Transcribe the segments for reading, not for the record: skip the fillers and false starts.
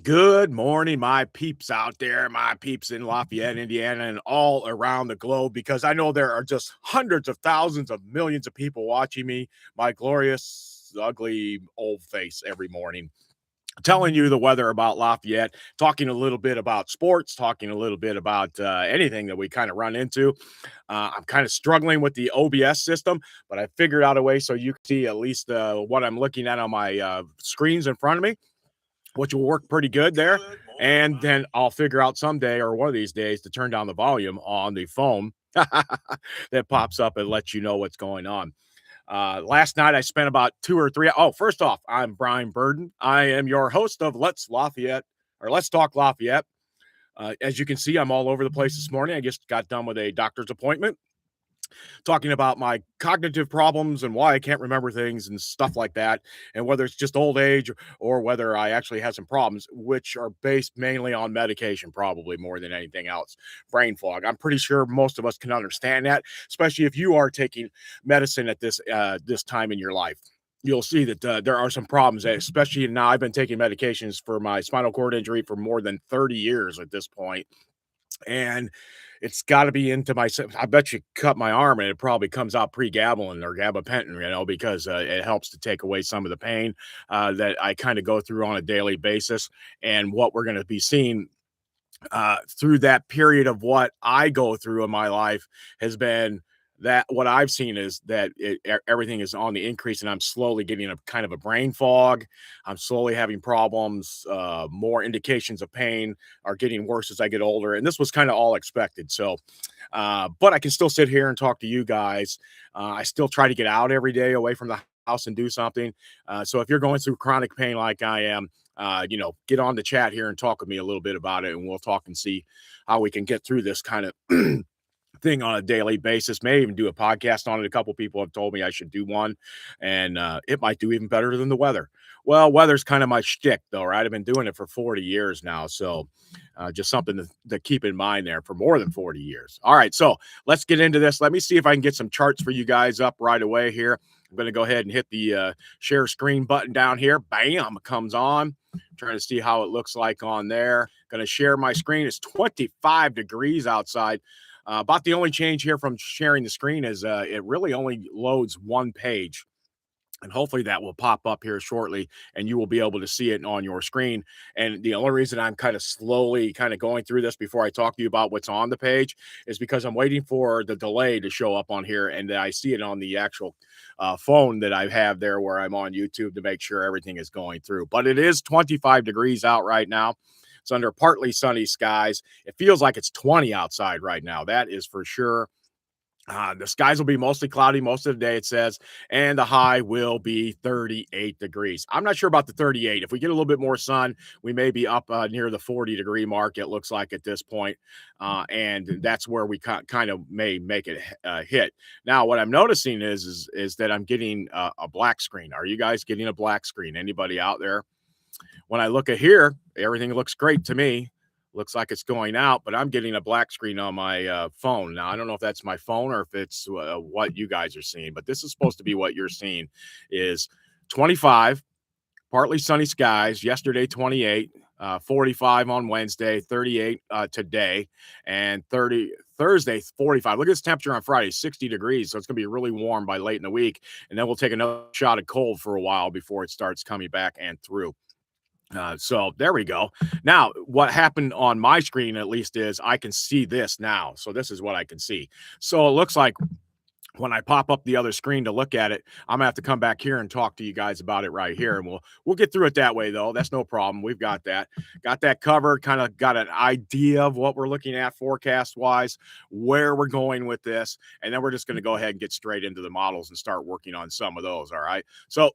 Good morning, my peeps out there, my peeps in Lafayette, Indiana, and all around the globe, because I know there are just hundreds of thousands of millions of people watching me, my glorious, ugly old face every morning, telling you the weather about Lafayette, talking a little bit about sports, talking a little bit about anything that we kind of run into. I'm kind of struggling with the OBS system, but I figured out a way so you can see at least what I'm looking at on my screens in front of me, which will work pretty good there. And then I'll figure out someday or one of these days to turn down the volume on the phone that pops up and lets you know what's going on. Last night I spent about 2 or 3. Oh, first off, I'm Brian Burden. I am your host of Let's Lafayette or Let's Talk Lafayette. As you can see, I'm all over the place this morning. I just got done with a doctor's appointment, talking about my cognitive problems and why I can't remember things and stuff like that, and whether it's just old age or whether I actually have some problems, which are based mainly on medication, probably more than anything else. Brain fog. I'm pretty sure most of us can understand that, especially if you are taking medicine at this time in your life. You'll see that there are some problems, especially now. I've been taking medications for my spinal cord injury for more than 30 years at this point, and it's got to be into my. I bet you cut my arm and it probably comes out pregabalin or gabapentin, because it helps to take away some of the pain that I kind of go through on a daily basis. And what we're going to be seeing through that period of what I go through in my life has been that what I've seen is that everything is on the increase, and I'm slowly getting a kind of a brain fog. I'm slowly having problems. More indications of pain are getting worse as I get older, and this was kind of all expected. So, but I can still sit here and talk to you guys. I still try to get out every day away from the house and do something. So if you're going through chronic pain like I am, get on the chat here and talk with me a little bit about it, and we'll talk and see how we can get through this kind of thing on a daily basis. May even do a podcast on it. A couple people have told me I should do one, and it might do even better than the weather. Well, weather's kind of my shtick, though, right? I've been doing it for 40 years now, so just something to keep in mind there for more than 40 years. All right, so let's get into this. Let me see if I can get some charts for you guys up right away here. I'm going to go ahead and hit the share screen button down here. Bam, comes on. Trying to see how it looks like on there. Going to share my screen. It's 25 degrees outside. About the only change here from sharing the screen is it really only loads one page. And hopefully that will pop up here shortly and you will be able to see it on your screen. And the only reason I'm kind of slowly kind of going through this before I talk to you about what's on the page is because I'm waiting for the delay to show up on here, and I see it on the actual phone that I have there where I'm on YouTube to make sure everything is going through. But it is 25 degrees out right now. It's under partly sunny skies. It feels like it's 20 outside right now. That is for sure. The skies will be mostly cloudy most of the day, it says, and the high will be 38 degrees. I'm not sure about the 38. If we get a little bit more sun, we may be up near the 40-degree mark, it looks like at this point. And that's where we kind of may make it hit. Now, what I'm noticing is that I'm getting a black screen. Are you guys getting a black screen? Anybody out there? When I look at here, everything looks great to me. Looks like it's going out, but I'm getting a black screen on my phone. Now, I don't know if that's my phone or if it's what you guys are seeing, but this is supposed to be what you're seeing is 25, partly sunny skies. Yesterday, 28, 45 on Wednesday, 38 today, and 30 Thursday, 45. Look at this temperature on Friday, 60 degrees. So it's going to be really warm by late in the week. And then we'll take another shot of cold for a while before it starts coming back and through. So there we go. Now, what happened on my screen, at least, is I can see this now. So this is what I can see. So it looks like when I pop up the other screen to look at it, I'm gonna have to come back here and talk to you guys about it right here. And we'll get through it that way, though. That's no problem. We've got that covered, kind of got an idea of what we're looking at forecast wise, where we're going with this. And then we're just going to go ahead and get straight into the models and start working on some of those. All right. So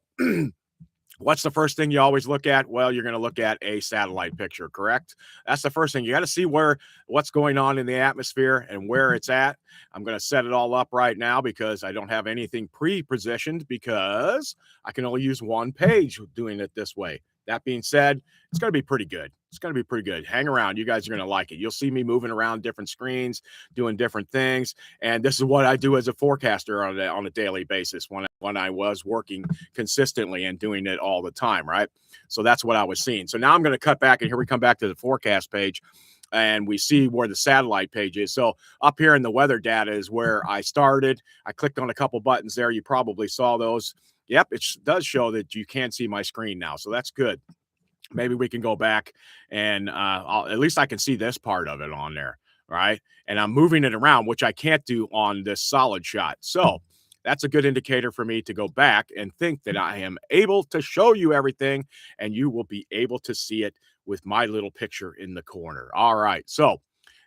what's the first thing you always look at? Well, you're going to look at a satellite picture, correct? That's the first thing. You got to see what's going on in the atmosphere and where it's at. I'm going to set it all up right now because I don't have anything pre-positioned because I can only use one page doing it this way. That being said, it's going to be pretty good. It's going to be pretty good. Hang around. You guys are going to like it. You'll see me moving around different screens, doing different things. And this is what I do as a forecaster on a daily basis when I was working consistently and doing it all the time, right? So that's what I was seeing. So now I'm going to cut back, and here we come back to the forecast page, and we see where the satellite page is. So up here in the weather data is where I started. I clicked on a couple buttons there. You probably saw those. Yep, it does show that you can see my screen now. So that's good. Maybe we can go back and at least I can see this part of it on there, right? And I'm moving it around, which I can't do on this solid shot. So that's a good indicator for me to go back and think that I am able to show you everything, and you will be able to see it with my little picture in the corner. All right, so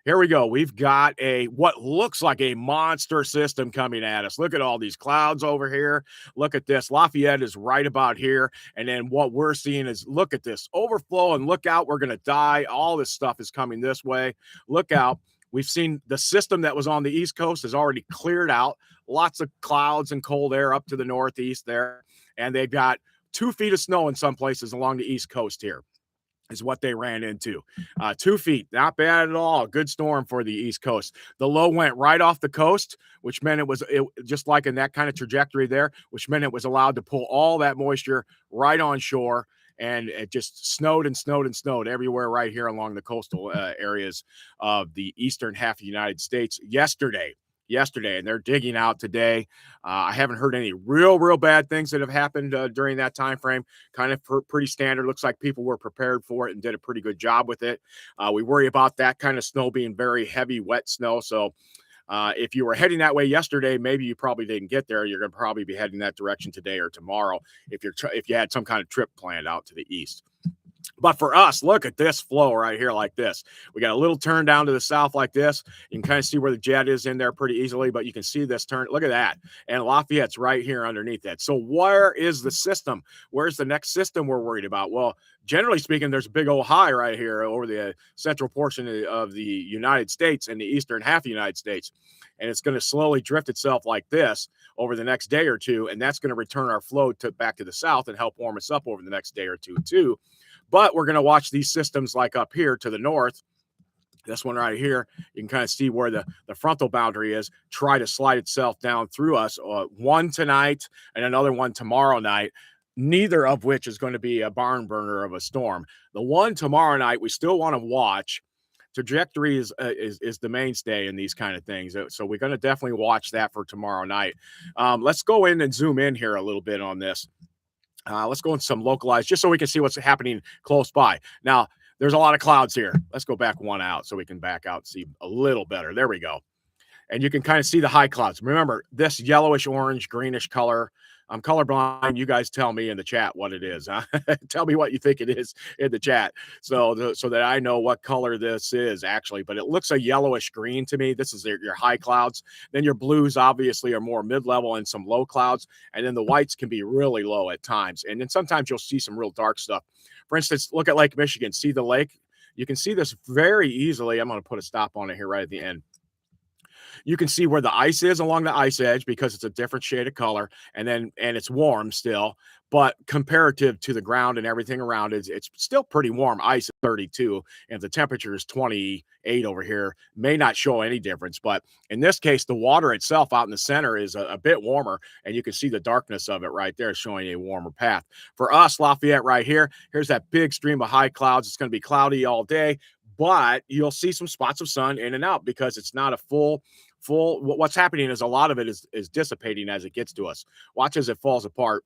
here we go. We've got what looks like a monster system coming at us. Look at all these clouds over here. Look at this. Lafayette is right about here. And then what we're seeing is, look at this overflow, and look out. We're going to die. All this stuff is coming this way. Look out. We've seen the system that was on the East Coast has already cleared out. Lots of clouds and cold air up to the northeast there. And they've got 2 feet of snow in some places along the East Coast here. Is what they ran into. 2 feet, not bad at all. Good storm for the East Coast. The low went right off the coast, which meant it just like in that kind of trajectory there, which meant it was allowed to pull all that moisture right on shore. And it just snowed and snowed and snowed everywhere right here along the coastal areas of the eastern half of the United States yesterday, and they're digging out today. I haven't heard any real bad things that have happened during that time frame. Kind of pretty standard. Looks like people were prepared for it and did a pretty good job with it. We worry about that kind of snow being very heavy, wet snow. So if you were heading that way yesterday, maybe you probably didn't get there. You're going to probably be heading that direction today or tomorrow if you had some kind of trip planned out to the east. But for us, look at this flow right here like this. We got a little turn down to the south like this. You can kind of see where the jet is in there pretty easily, but you can see this turn. Look at that. And Lafayette's right here underneath that. So where is the system? Where's the next system we're worried about? Well, generally speaking, there's a big old high right here over the central portion of the United States and the eastern half of the United States. And it's going to slowly drift itself like this over the next day or two. And that's going to return our flow back to the south and help warm us up over the next day or two too. But we're going to watch these systems like up here to the north. This one right here, you can kind of see where the frontal boundary is, try to slide itself down through us. One tonight and another one tomorrow night, neither of which is going to be a barn burner of a storm. The one tomorrow night, we still want to watch. Trajectory is the mainstay in these kind of things. So we're going to definitely watch that for tomorrow night. Let's go in and zoom in here a little bit on this. Let's go into some localized, just so we can see what's happening close by. Now, there's a lot of clouds here. Let's go back one out so we can back out and see a little better. There we go. And you can kind of see the high clouds. Remember, this yellowish, orange, greenish color. I'm colorblind. You guys tell me in the chat what it is. Huh? Tell me what you think it is in the chat so that I know what color this is actually. But it looks a yellowish green to me. This is your high clouds. Then your blues obviously are more mid-level and some low clouds. And then the whites can be really low at times. And then sometimes you'll see some real dark stuff. For instance, look at Lake Michigan. See the lake? You can see this very easily. I'm going to put a stop on it here right at the end. You can see where the ice is along the ice edge because it's a different shade of color, and it's warm still, but comparative to the ground and everything around it, it's still pretty warm. Ice at 32, and if the temperature is 28 over here, may not show any difference. But in this case, the water itself out in the center is a bit warmer, and you can see the darkness of it right there showing a warmer path. For us, Lafayette right here, here's that big stream of high clouds. It's going to be cloudy all day, but you'll see some spots of sun in and out because it's not a full. What's happening is a lot of it is dissipating as it gets to us. Watch as it falls apart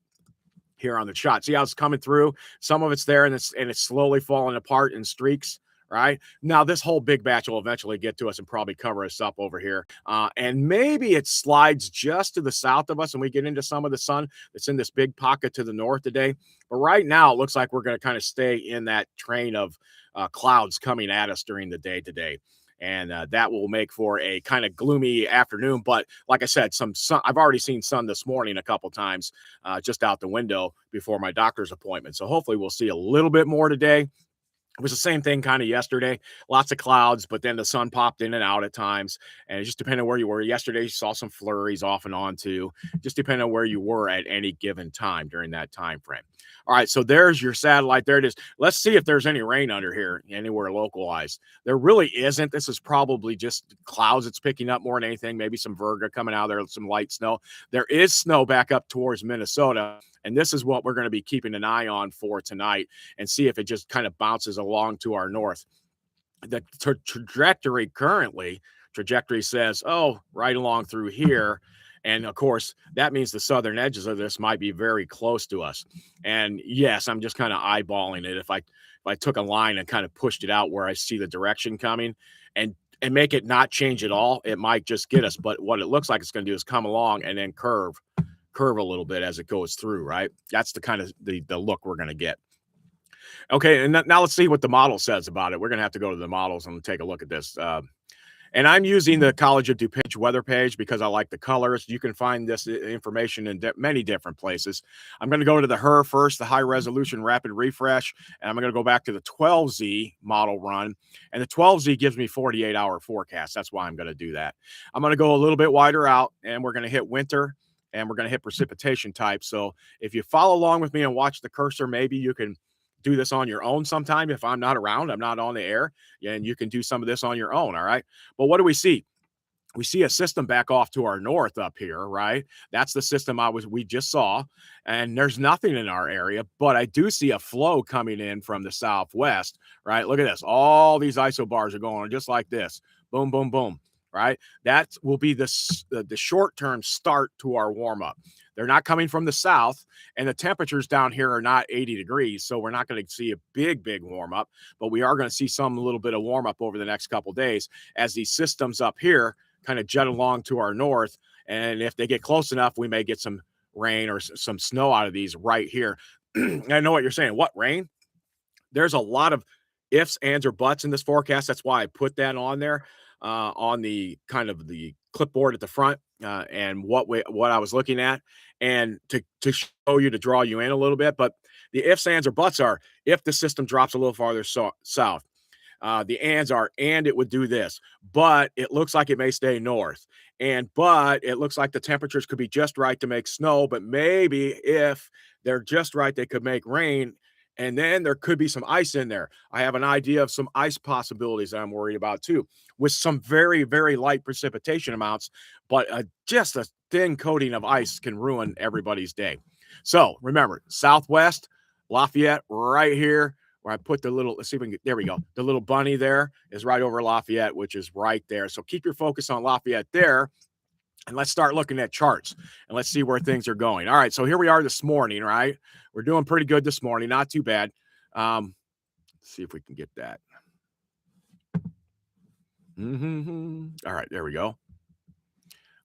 here on the shot. See how it's coming through? Some of it's there and it's slowly falling apart in streaks. Right now, this whole big batch will eventually get to us and probably cover us up over here. And maybe it slides just to the south of us and we get into some of the sun that's in this big pocket to the north today. But right now, it looks like we're going to kind of stay in that train of clouds coming at us during the day today. And that will make for a kind of gloomy afternoon. But like I said, some sun. I've already seen sun this morning a couple times just out the window before my doctor's appointment. So hopefully we'll see a little bit more today. It was the same thing kind of yesterday. Lots of clouds, but then the sun popped in and out at times. And it just depended on where you were. Yesterday, you saw some flurries off and on too. Just depending on where you were at any given time during that time frame. All right, so there's your satellite. There it is. Let's see if there's any rain under here anywhere localized. There really isn't. This is probably just clouds it's picking up more than anything. Maybe some virga coming out there, some light snow. There is snow back up towards Minnesota. And this is what we're going to be keeping an eye on for tonight and see if it just kind of bounces along to our north. The trajectory says, oh, right along through here. And of course, that means the southern edges of this might be very close to us. And yes, I'm just kind of eyeballing it. If I took a line and kind of pushed it out where I see the direction coming and make it not change at all, it might just get us. But what it looks like it's going to do is come along and then curve a little bit as it goes through, right? That's the kind of the look we're going to get. Okay, and now let's see what the model says about it. We're going to have to go to the models and take a look at this. And I'm using the College of DuPage weather page because I like the colors. You can find this information in many different places. I'm going to go to the HER first, the high resolution rapid refresh, and I'm going to go back to the 12Z model run. And the 12Z gives me 48-hour forecast. That's why I'm going to do that. I'm going to go a little bit wider out, and we're going to hit winter, and we're going to hit precipitation type. So if you follow along with me and watch the cursor, maybe you can do this on your own sometime. If I'm not around, I'm not on the air, and you can do some of this on your own. All right. But what do we see? We see a system back off to our north up here, right? That's the system we just saw, and there's nothing in our area, but I do see a flow coming in from the southwest, right? Look at this. All these isobars are going just like this. Boom, boom, boom. Right? That will be the short-term start to our warm-up. They're not coming from the south, and the temperatures down here are not 80 degrees, so we're not going to see a big warm-up, but we are going to see some little bit of warm-up over the next couple days as these systems up here kind of jet along to our north, and if they get close enough, we may get some rain or some snow out of these right here. I know what you're saying. What, rain? There's a lot of ifs, ands, or buts in this forecast. That's why I put that on there on the kind of the clipboard at the front and what I was looking at, and to show you, to draw you in a little bit. But the ifs, ands, or buts are if the system drops a little farther south. The ands are, and it would do this, but it looks like it may stay north. But it looks like the temperatures could be just right to make snow, but maybe if they're just right, they could make rain. And then there could be some ice in there. I have an idea of some ice possibilities that I'm worried about too, with some very, very light precipitation amounts, but just a thin coating of ice can ruin everybody's day. So remember, southwest, Lafayette right here, where I put the little, let's see if we can get, there we go. The little bunny there is right over Lafayette, which is right there. So keep your focus on Lafayette there. And let's start looking at charts and let's see where things are going. All right, so here we are this morning, right? We're doing pretty good this morning, not too bad. Let's see if we can get that. All right, there we go.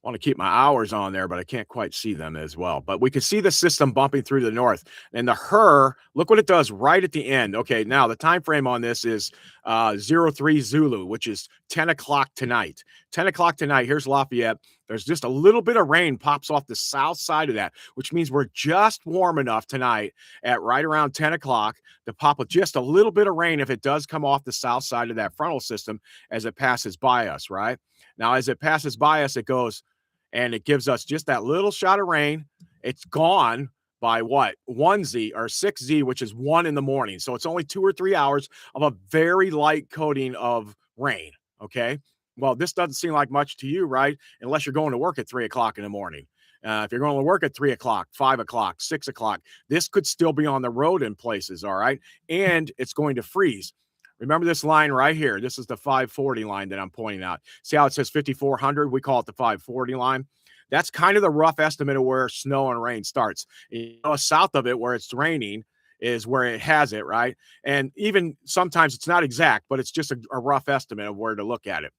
I want to keep my hours on there, but I can't quite see them as well. But we can see the system bumping through the north. And the HER, look what it does right at the end. Okay, now the time frame on this is 03 Zulu, which is 10 o'clock tonight. 10 o'clock tonight, here's Lafayette. There's just a little bit of rain pops off the south side of that, which means we're just warm enough tonight at right around 10 o'clock to pop with just a little bit of rain if it does come off the south side of that frontal system as it passes by us, right? Now, as it passes by us, it goes and it gives us just that little shot of rain. It's gone by what? 1Z or 6Z, which is 1 in the morning. So it's only 2 or 3 hours of a very light coating of rain, okay? Well, this doesn't seem like much to you, right? Unless you're going to work at 3 o'clock in the morning. If you're going to work at 3 o'clock, 5 o'clock, 6 o'clock, this could still be on the road in places, all right? And it's going to freeze. Remember this line right here. This is the 540 line that I'm pointing out. See how it says 5,400? We call it the 540 line. That's kind of the rough estimate of where snow and rain starts. You know, south of it, where it's raining, is where it has it, right? And even sometimes it's not exact, but it's just a rough estimate of where to look at it.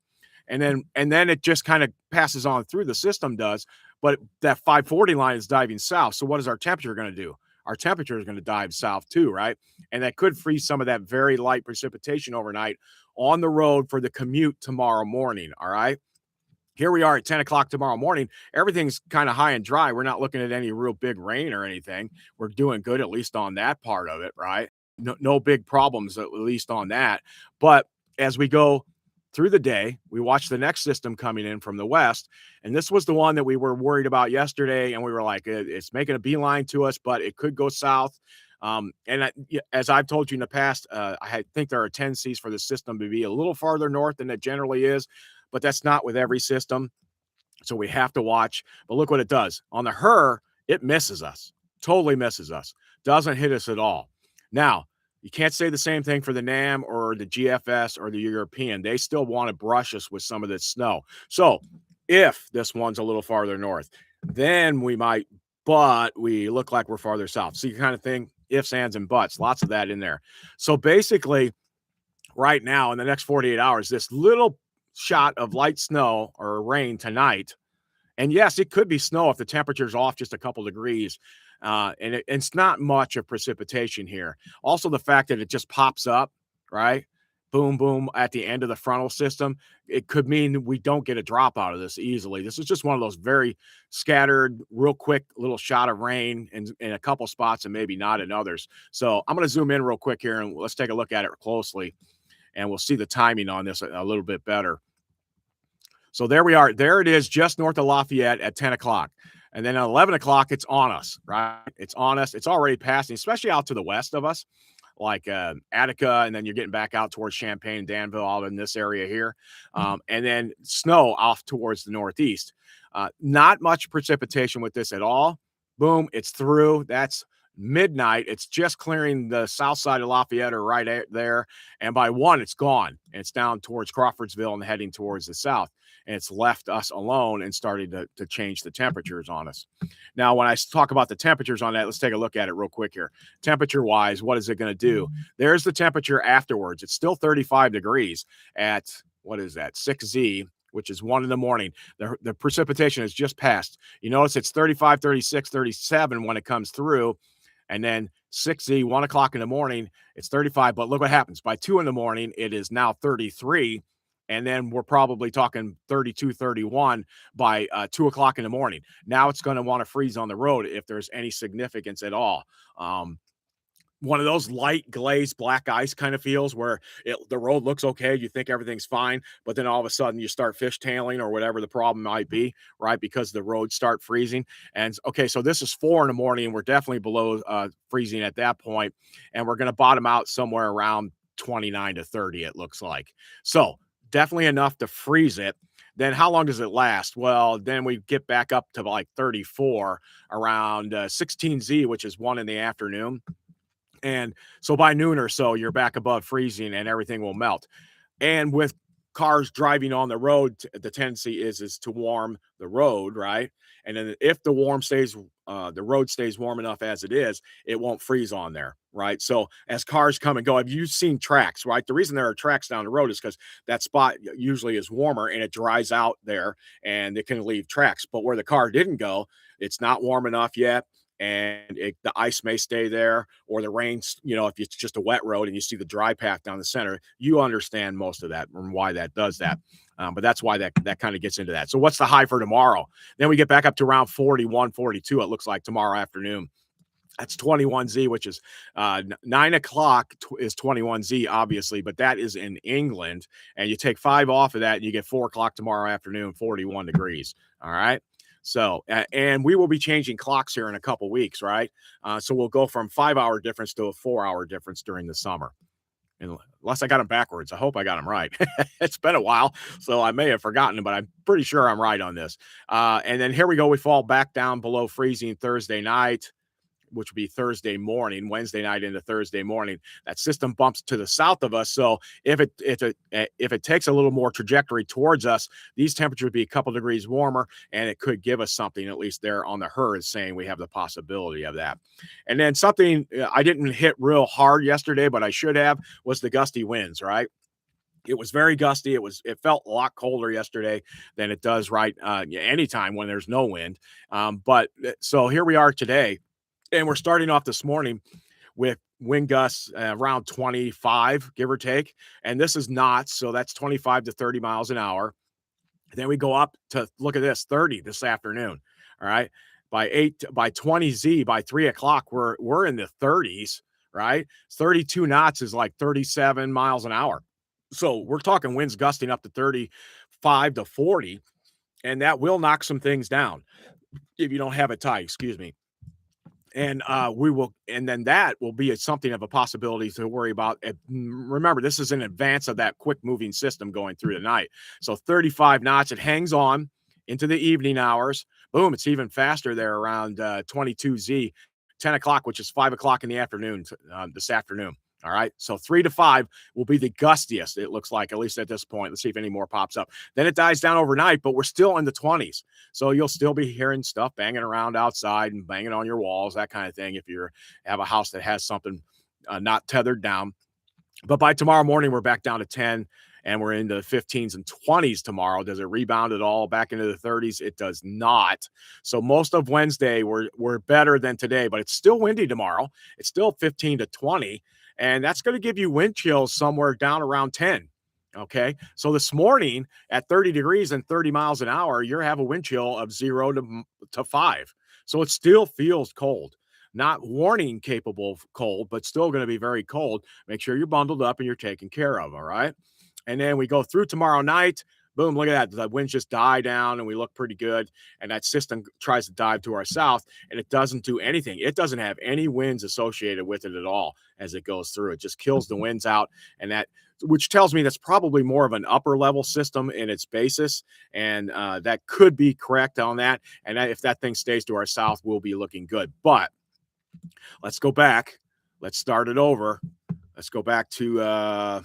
And then it just kind of passes on through, the system does. But that 540 line is diving south. So what is our temperature going to do? Our temperature is going to dive south too, right? And that could freeze some of that very light precipitation overnight on the road for the commute tomorrow morning, all right? Here we are at 10 o'clock tomorrow morning. Everything's kind of high and dry. We're not looking at any real big rain or anything. We're doing good, at least on that part of it, right? no big problems, at least on that. But as we go through the day, we watch the next system coming in from the west, and this was the one that we were worried about yesterday, and we were like, It's making a beeline to us, but it could go south." As I've told you in the past, think there are tendencies for the system to be a little farther north than it generally is, but that's not with every system. So we have to watch. But look what it does. On the Her, it misses us, totally misses us, doesn't hit us at all. Now, you can't say the same thing for the NAM or the GFS or the European. They still want to brush us with some of this snow. So if this one's a little farther north, then we might, but we look like we're farther south. So you kind of think ifs, ands, and buts, lots of that in there. So basically, right now in the next 48 hours, this little shot of light snow or rain tonight. And yes, it could be snow if the temperature's off just a couple degrees. It's not much of precipitation here. Also, the fact that it just pops up, right? Boom, boom, at the end of the frontal system, it could mean we don't get a drop out of this easily. This is just one of those very scattered, real quick little shot of rain in a couple spots and maybe not in others. So I'm going to zoom in real quick here and let's take a look at it closely, and we'll see the timing on this a little bit better. So there we are. There it is, just north of Lafayette at 10 o'clock. And then at 11 o'clock, it's on us, right? It's on us. It's already passing, especially out to the west of us, like Attica. And then you're getting back out towards Champaign and Danville, out in this area here. And then snow off towards the northeast. Not much precipitation with this at all. Boom, it's through. That's midnight. It's just clearing the south side of Lafayette or right there. And by 1, it's gone. And it's down towards Crawfordsville and heading towards the south. And it's left us alone and starting to change the temperatures on us. Now, when I talk about the temperatures on that, let's take a look at it real quick here. Temperature-wise, what is it going to do? There's the temperature afterwards. It's still 35 degrees at, what is that, 6Z, which is 1 in the morning. The precipitation has just passed. You notice it's 35, 36, 37 when it comes through. And then 6Z, 1 o'clock in the morning, it's 35. But look what happens. By 2 in the morning, it is now 33. And then we're probably talking 32, 31 by 2 o'clock in the morning. Now it's going to want to freeze on the road if there's any significance at all. One of those light glazed black ice kind of feels where the road looks okay. You think everything's fine, but then all of a sudden you start fishtailing or whatever the problem might be, right? Because the roads start freezing. And okay, so this is 4 in the morning, and we're definitely below freezing at that point, and we're going to bottom out somewhere around 29 to 30, it looks like. So definitely enough to freeze it. Then how long does it last? Well, then we get back up to like 34 around 16Z, which is 1 in the afternoon. And so by noon or so, you're back above freezing and everything will melt. And with cars driving on the road, the tendency is to warm the road, right? And then if the road stays warm enough as it is, it won't freeze on there, right? So as cars come and go, have you seen tracks, right? The reason there are tracks down the road is because that spot usually is warmer and it dries out there and it can leave tracks. But where the car didn't go, it's not warm enough yet. And the ice may stay there, or the rains, if it's just a wet road and you see the dry path down the center, you understand most of that and why that does that. But that's why that kind of gets into that. So what's the high for tomorrow? Then we get back up to around 41, 42, it looks like tomorrow afternoon. That's 21Z, which is 9 o'clock is 21Z, obviously, but that is in England. And you take 5 off of that and you get 4 o'clock tomorrow afternoon, 41 degrees. All right. So, and we will be changing clocks here in a couple weeks, right? So we'll go from 5-hour difference to a 4-hour difference during the summer. Unless I got them backwards. I hope I got them right. It's been a while, so I may have forgotten them, but I'm pretty sure I'm right on this. And then here we go. We fall back down below freezing Thursday night, which would be Thursday morning, Wednesday night into Thursday morning. That system bumps to the south of us. So if it takes a little more trajectory towards us, these temperatures would be a couple degrees warmer, and it could give us something, at least there on the Her is saying we have the possibility of that. And then something I didn't hit real hard yesterday, but I should have, was the gusty winds, right? It was very gusty. It felt a lot colder yesterday than it does anytime when there's no wind. But so here we are today. And we're starting off this morning with wind gusts around 25, give or take. And this is knots, so that's 25 to 30 miles an hour. And then we go up to, look at this, 30 this afternoon. All right. By 20Z, by 3 o'clock, we're in the 30s, right? 32 knots is like 37 miles an hour. So we're talking winds gusting up to 35 to 40, and that will knock some things down if you don't have it tight. Excuse me. And we will, and then that will be something of a possibility to worry about. Remember, this is in advance of that quick moving system going through the night. So 35 knots, it hangs on into the evening hours. Boom, it's even faster there around 22Z, 10 o'clock, which is 5 o'clock in the afternoon this afternoon. All right. So 3 to 5 will be the gustiest, it looks like, at least at this point. Let's see if any more pops up. Then it dies down overnight, but we're still in the 20s. So you'll still be hearing stuff banging around outside and banging on your walls, that kind of thing, if you have a house that has something not tethered down. But by tomorrow morning, we're back down to 10 and we're into the 15s and 20s tomorrow. Does it rebound at all back into the 30s? It does not. So most of Wednesday, we're better than today, but it's still windy tomorrow. It's still 15 to 20. And that's going to give you wind chills somewhere down around 10. Okay. So this morning at 30 degrees and 30 miles an hour, you have a wind chill of 0 to 5. So it still feels cold. Not warning capable of cold, but still going to be very cold. Make sure you're bundled up and you're taken care of. All right. And then we go through tomorrow night. Boom, look at that. The winds just die down and we look pretty good. And that system tries to dive to our south and it doesn't do anything. It doesn't have any winds associated with it at all as it goes through. It just kills the winds out. And that, which tells me that's probably more of an upper level system in its basis. And that could be correct on that. And if that thing stays to our south, we'll be looking good. But let's go back. Let's start it over. Let's go back to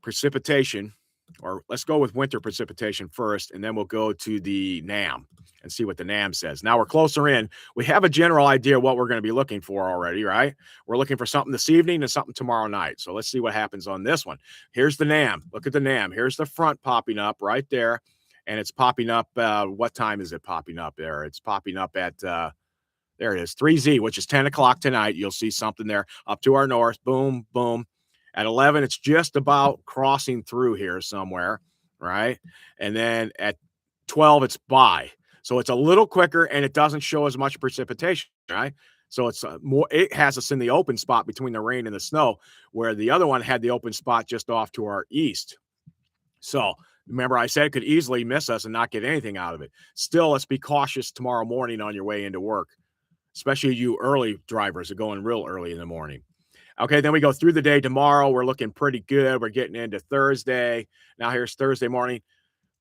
precipitation. Or let's go with winter precipitation first, and then we'll go to the NAM and see what the NAM says. Now we're closer in. We have a general idea what we're going to be looking for already, right? We're looking for something this evening and something tomorrow night. So let's see what happens on this one. Here's the NAM. Look at the NAM. Here's the front popping up right there, and it's popping up. What time is it popping up there? It's popping up at there it is, 3Z, which is 10 o'clock tonight. You'll see something there up to our north. Boom, boom. At 11, it's just about crossing through here somewhere, right? And then at 12, it's by. So it's a little quicker and it doesn't show as much precipitation, right? So it's more, it has us in the open spot between the rain and the snow, where the other one had the open spot just off to our east. So remember, I said it could easily miss us and not get anything out of it. Still, let's be cautious tomorrow morning on your way into work, especially you early drivers are going real early in the morning. Okay, then we go through the day tomorrow. We're looking pretty good. We're getting into Thursday. Now here's Thursday morning.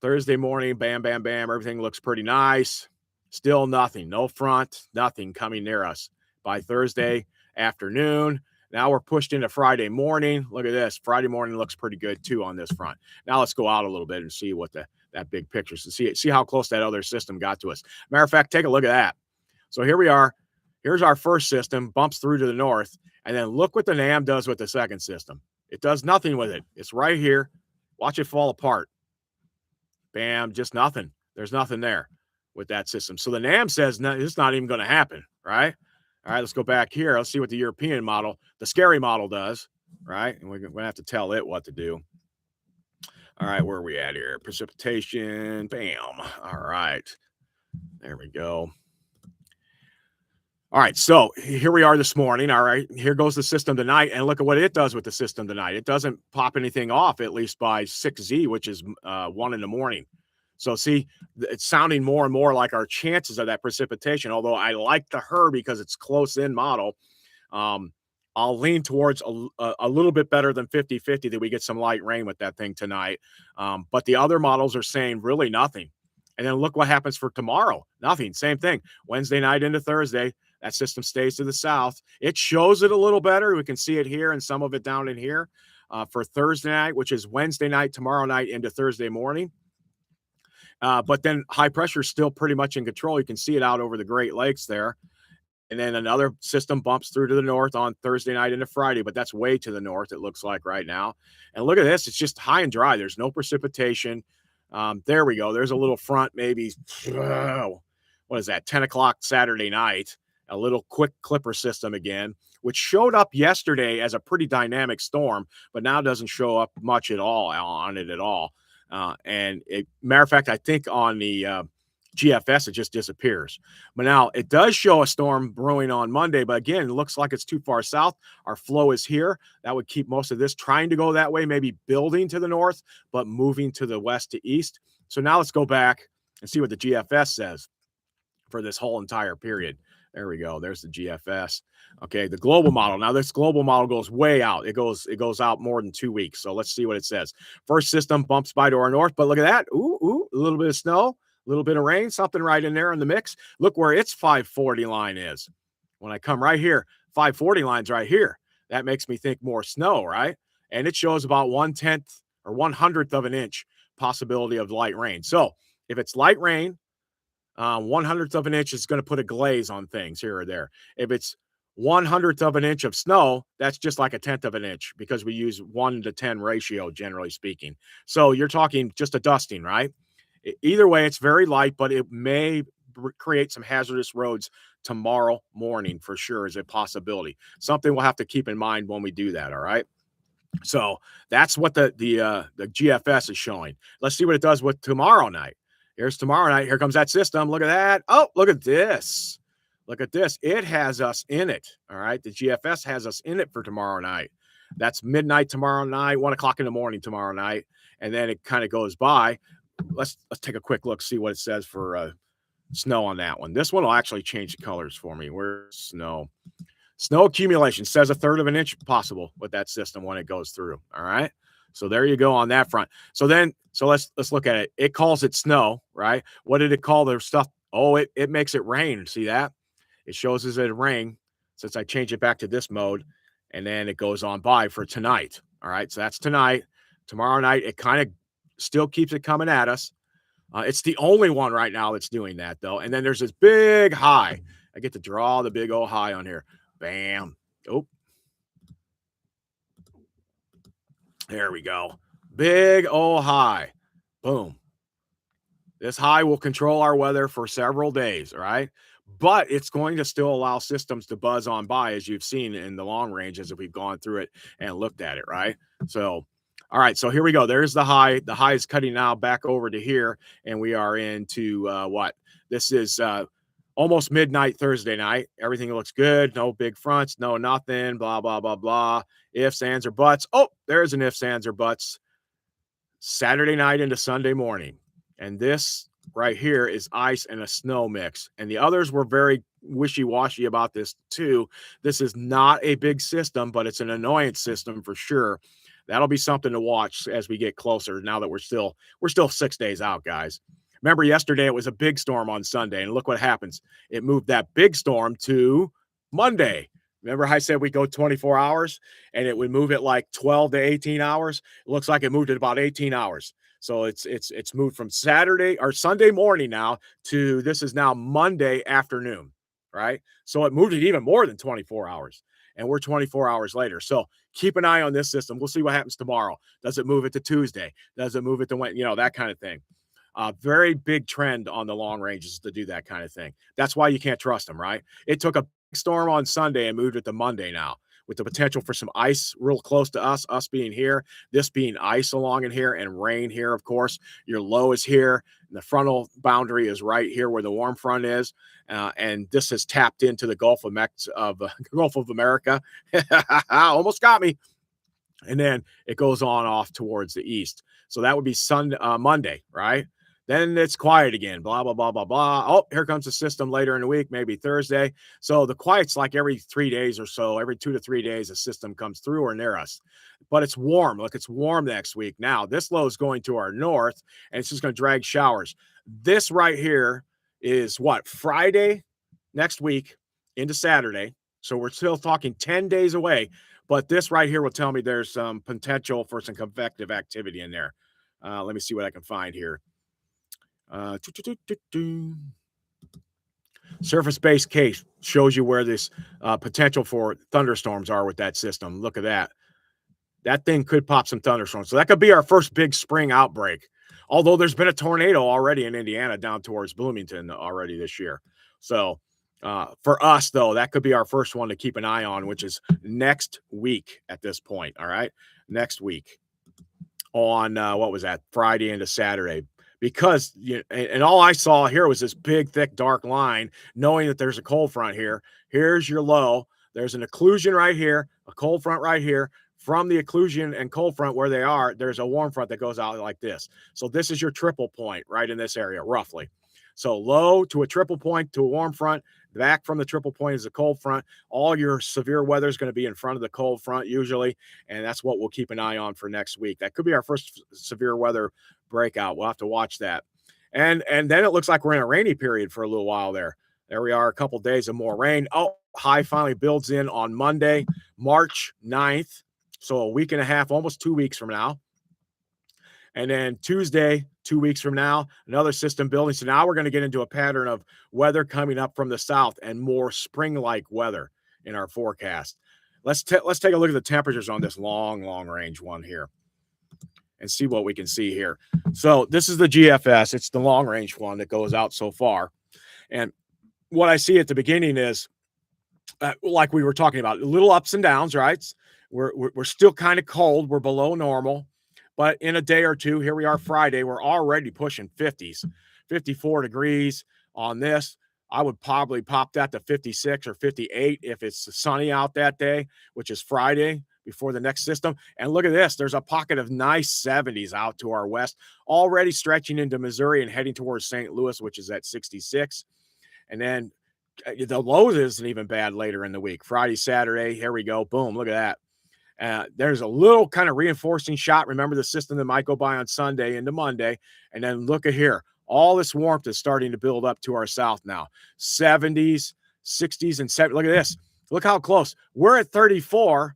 Thursday morning, bam, bam, bam. Everything looks pretty nice. Still nothing. No front, nothing coming near us. By Thursday afternoon, now we're pushed into Friday morning. Look at this. Friday morning looks pretty good too on this front. Now let's go out a little bit and see what that big picture is. See how close that other system got to us. Matter of fact, take a look at that. So here we are. Here's our first system, bumps through to the north. And then look what the NAM does with the second system. It does nothing with it. It's right here. Watch it fall apart. Bam, just nothing. There's nothing there with that system. So the NAM says no, it's not even going to happen, right? All right, let's go back here. Let's see what the European model, the scary model does, right? And we're going to have to tell it what to do. All right, where are we at here? Precipitation, bam. All right, there we go. All right, so here we are this morning. All right, here goes the system tonight, and look at what it does with the system tonight. It doesn't pop anything off, at least by 6Z, which is 1 in the morning. So see, it's sounding more and more like our chances of that precipitation, although I like the her because it's close in model. I'll lean towards a little bit better than 50-50 that we get some light rain with that thing tonight. But the other models are saying really nothing. And then look what happens for tomorrow. Nothing. Same thing. Wednesday night into Thursday. That system stays to the south. It shows it a little better. We can see it here and some of it down in here for Thursday night, which is Wednesday night, tomorrow night into Thursday morning. But then high pressure is still pretty much in control. You can see it out over the Great Lakes there. And then another system bumps through to the north on Thursday night into Friday, but that's way to the north, it looks like right now. And look at this. It's just high and dry. There's no precipitation. There we go. There's a little front, maybe, what is that, 10 o'clock Saturday night. A little quick clipper system again, which showed up yesterday as a pretty dynamic storm, but now doesn't show up much at all on it at all. And matter of fact, I think on the GFS, it just disappears. But now it does show a storm brewing on Monday, but again, it looks like it's too far south. Our flow is here. That would keep most of this trying to go that way, maybe building to the north, but moving to the west to east. So now let's go back and see what the GFS says for this whole entire period. There we go. There's the GFS. Okay, the global model. Now this global model goes way out. It goes out more than 2 weeks. So let's see what it says. First system bumps by to our north, but look at that. Ooh, a little bit of snow, a little bit of rain, something right in there in the mix. Look where its 540 line is. When I come right here, 540 line's right here. That makes me think more snow, right? And it shows about 1/10 or 1/100th of an inch possibility of light rain. So if it's light rain, 1/100th of an inch is going to put a glaze on things here or there. If it's 1/100th of an inch of snow, that's just like a tenth of an inch because we use 1 to 10 ratio, generally speaking. So you're talking just a dusting, right? Either way, it's very light, but it may create some hazardous roads tomorrow morning for sure is a possibility. Something we'll have to keep in mind when we do that. All right. So that's what the GFS is showing. Let's see what it does with tomorrow night. Here's tomorrow night. Here comes that system. Look at that. Oh, look at this. Look at this. It has us in it. All right. The GFS has us in it for tomorrow night. That's midnight tomorrow night, 1 o'clock in the morning tomorrow night. And then it kind of goes by. Let's take a quick look, see what it says for snow on that one. This one will actually change the colors for me. Where's snow? Snow accumulation says 1/3 of an inch possible with that system when it goes through. All right. So there you go on that front. So let's look at it. It calls it snow, right? What did it call their stuff? Oh, it makes it rain. See that? It shows us it rain since I change it back to this mode, and then it goes on by for tonight. All right. So that's tonight. Tomorrow night, it kind of still keeps it coming at us. It's the only one right now that's doing that, though. And then there's this big high. I get to draw the big old high on here. Bam. Oh, there we go. Big old high. Boom. This high will control our weather for several days, all right? But it's going to still allow systems to buzz on by, as you've seen in the long range, as if we've gone through it and looked at it, right? So, all right, so here we go. There's the high. The high is cutting now back over to here, and we are into what? This is almost midnight Thursday night. Everything looks good. No big fronts, no nothing, blah, blah, blah, blah. Ifs, ands, or buts. Oh, there's an ifs, ands, or buts. Saturday night into Sunday morning. And this right here is ice and a snow mix. And the others were very wishy-washy about this too. This is not a big system, but it's an annoyance system for sure. That'll be something to watch as we get closer now that we're still 6 days out, guys. Remember yesterday it was a big storm on Sunday, and look what happens. It moved that big storm to Monday. Remember I said we go 24 hours and it would move it like 12 to 18 hours? It looks like it moved it about 18 hours. So it's moved from Saturday or Sunday morning now to this is now Monday afternoon, right? So it moved it even more than 24 hours. And we're 24 hours later. So keep an eye on this system. We'll see what happens tomorrow. Does it move it to Tuesday? Does it move it to Wednesday? That kind of thing. Very big trend on the long ranges to do that kind of thing. That's why you can't trust them, right? It took a storm on Sunday and moved it to Monday now with the potential for some ice real close to us being here, this being ice along in here and rain here, of course. Your low is here. And the frontal boundary is right here where the warm front is. And this has tapped into the Gulf of America. Almost got me. And then it goes on off towards the east. So that would be Monday, right? Then it's quiet again, blah, blah, blah, blah, blah. Oh, here comes the system later in the week, maybe Thursday. So the quiet's like every 3 days or so, every 2 to 3 days, a system comes through or near us. But it's warm. Look, it's warm next week. Now, this low is going to our north, and it's just going to drag showers. This right here is what? Friday next week into Saturday. So we're still talking 10 days away. But this right here will tell me there's some potential for some convective activity in there. Let me see what I can find here. Surface-based case shows you where this potential for thunderstorms are with that system. Look at that. That thing could pop some thunderstorms. So that could be our first big spring outbreak. Although there's been a tornado already in Indiana down towards Bloomington already this year. So for us, though, that could be our first one to keep an eye on, which is next week at this point. All right. Next week on what was that? Friday into Saturday. because and all I saw here was this big, thick, dark line, knowing that there's a cold front here. Here's your low. There's an occlusion right here, a cold front right here. From the occlusion and cold front where they are, there's a warm front that goes out like this. So this is your triple point right in this area, roughly. So low to a triple point to a warm front. Back from the triple point is a cold front. All your severe weather is going to be in front of the cold front usually, and that's what we'll keep an eye on for next week. That could be our first severe weather breakout. We'll have to watch that. And then it looks like we're in a rainy period for a little while there. There we are, a couple of days of more rain. Oh, high finally builds in on Monday, March 9th. So a week and a half, almost 2 weeks from now. And then Tuesday, 2 weeks from now, another system building. So now we're going to get into a pattern of weather coming up from the south and more spring-like weather in our forecast. Let's take a look at the temperatures on this long range one here and see what we can see here. So this is the GFS. It's the long range one that goes out so far. And what I see at the beginning is, like we were talking about, little ups and downs, right? We're still kind of cold. We're below normal. But in a day or two, here we are Friday, we're already pushing 50s, 54 degrees on this. I would probably pop that to 56 or 58 if it's sunny out that day, which is Friday before the next system. And look at this. There's a pocket of nice 70s out to our west, already stretching into Missouri and heading towards St. Louis, which is at 66. And then the lows isn't even bad later in the week. Friday, Saturday, here we go. Boom, look at that. There's a little kind of reinforcing shot. Remember the system that might go by on Sunday into Monday. And then look at here. All this warmth is starting to build up to our south now. 70s, 60s, and 70s. Look at this. Look how close. We're at 34.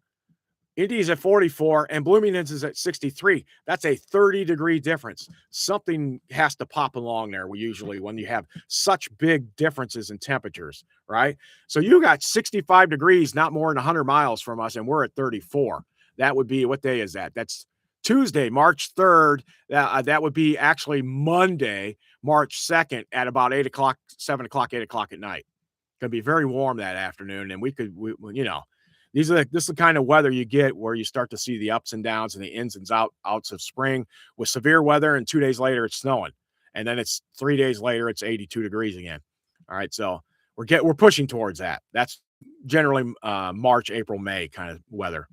Indy's at 44 and Bloomington's is at 63. That's a 30-degree difference. Something has to pop along there. Usually when you have such big differences in temperatures, right? So you got 65 degrees, not more than 100 miles from us, and we're at 34. That would be, what day is that? That's Tuesday, March 3rd. That would be actually Monday, March 2nd at about 8 o'clock, 7 o'clock, 8 o'clock at night. It's going to be very warm that afternoon, and this is the kind of weather you get where you start to see the ups and downs and the ins and outs of spring with severe weather, and 2 days later it's snowing. And then it's 3 days later, it's 82 degrees again. All right. So we're pushing towards that. That's generally March, April, May kind of weather.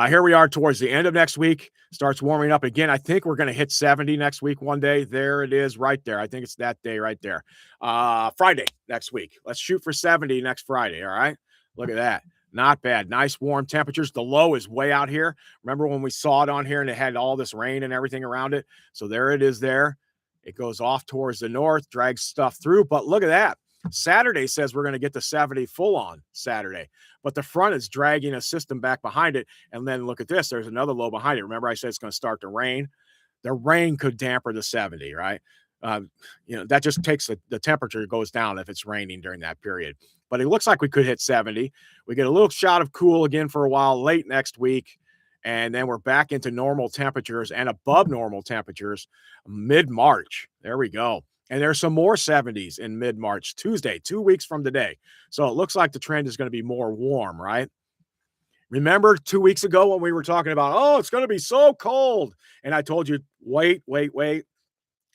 Here we are towards the end of next week. Starts warming up again. I think we're going to hit 70 next week one day. There it is right there. I think it's that day right there. Friday next week. Let's shoot for 70 next Friday. All right. Look at that. Not bad. Nice warm temperatures. The low is way out here. Remember when we saw it on here and it had all this rain and everything around it? So there it is there. It goes off towards the north, drags stuff through. But look at that. Saturday says we're going to get to 70 full on Saturday. But the front is dragging a system back behind it. And then look at this. There's another low behind it. Remember I said it's going to start to rain? The rain could damper the 70, right? That just takes the temperature goes down if it's raining during that period. But it looks like we could hit 70. We get a little shot of cool again for a while late next week. And then we're back into normal temperatures and above normal temperatures mid-March. There we go. And there's some more 70s in mid-March, Tuesday, 2 weeks from today. So it looks like the trend is going to be more warm, right? Remember 2 weeks ago when we were talking about, oh, it's going to be so cold. And I told you, wait.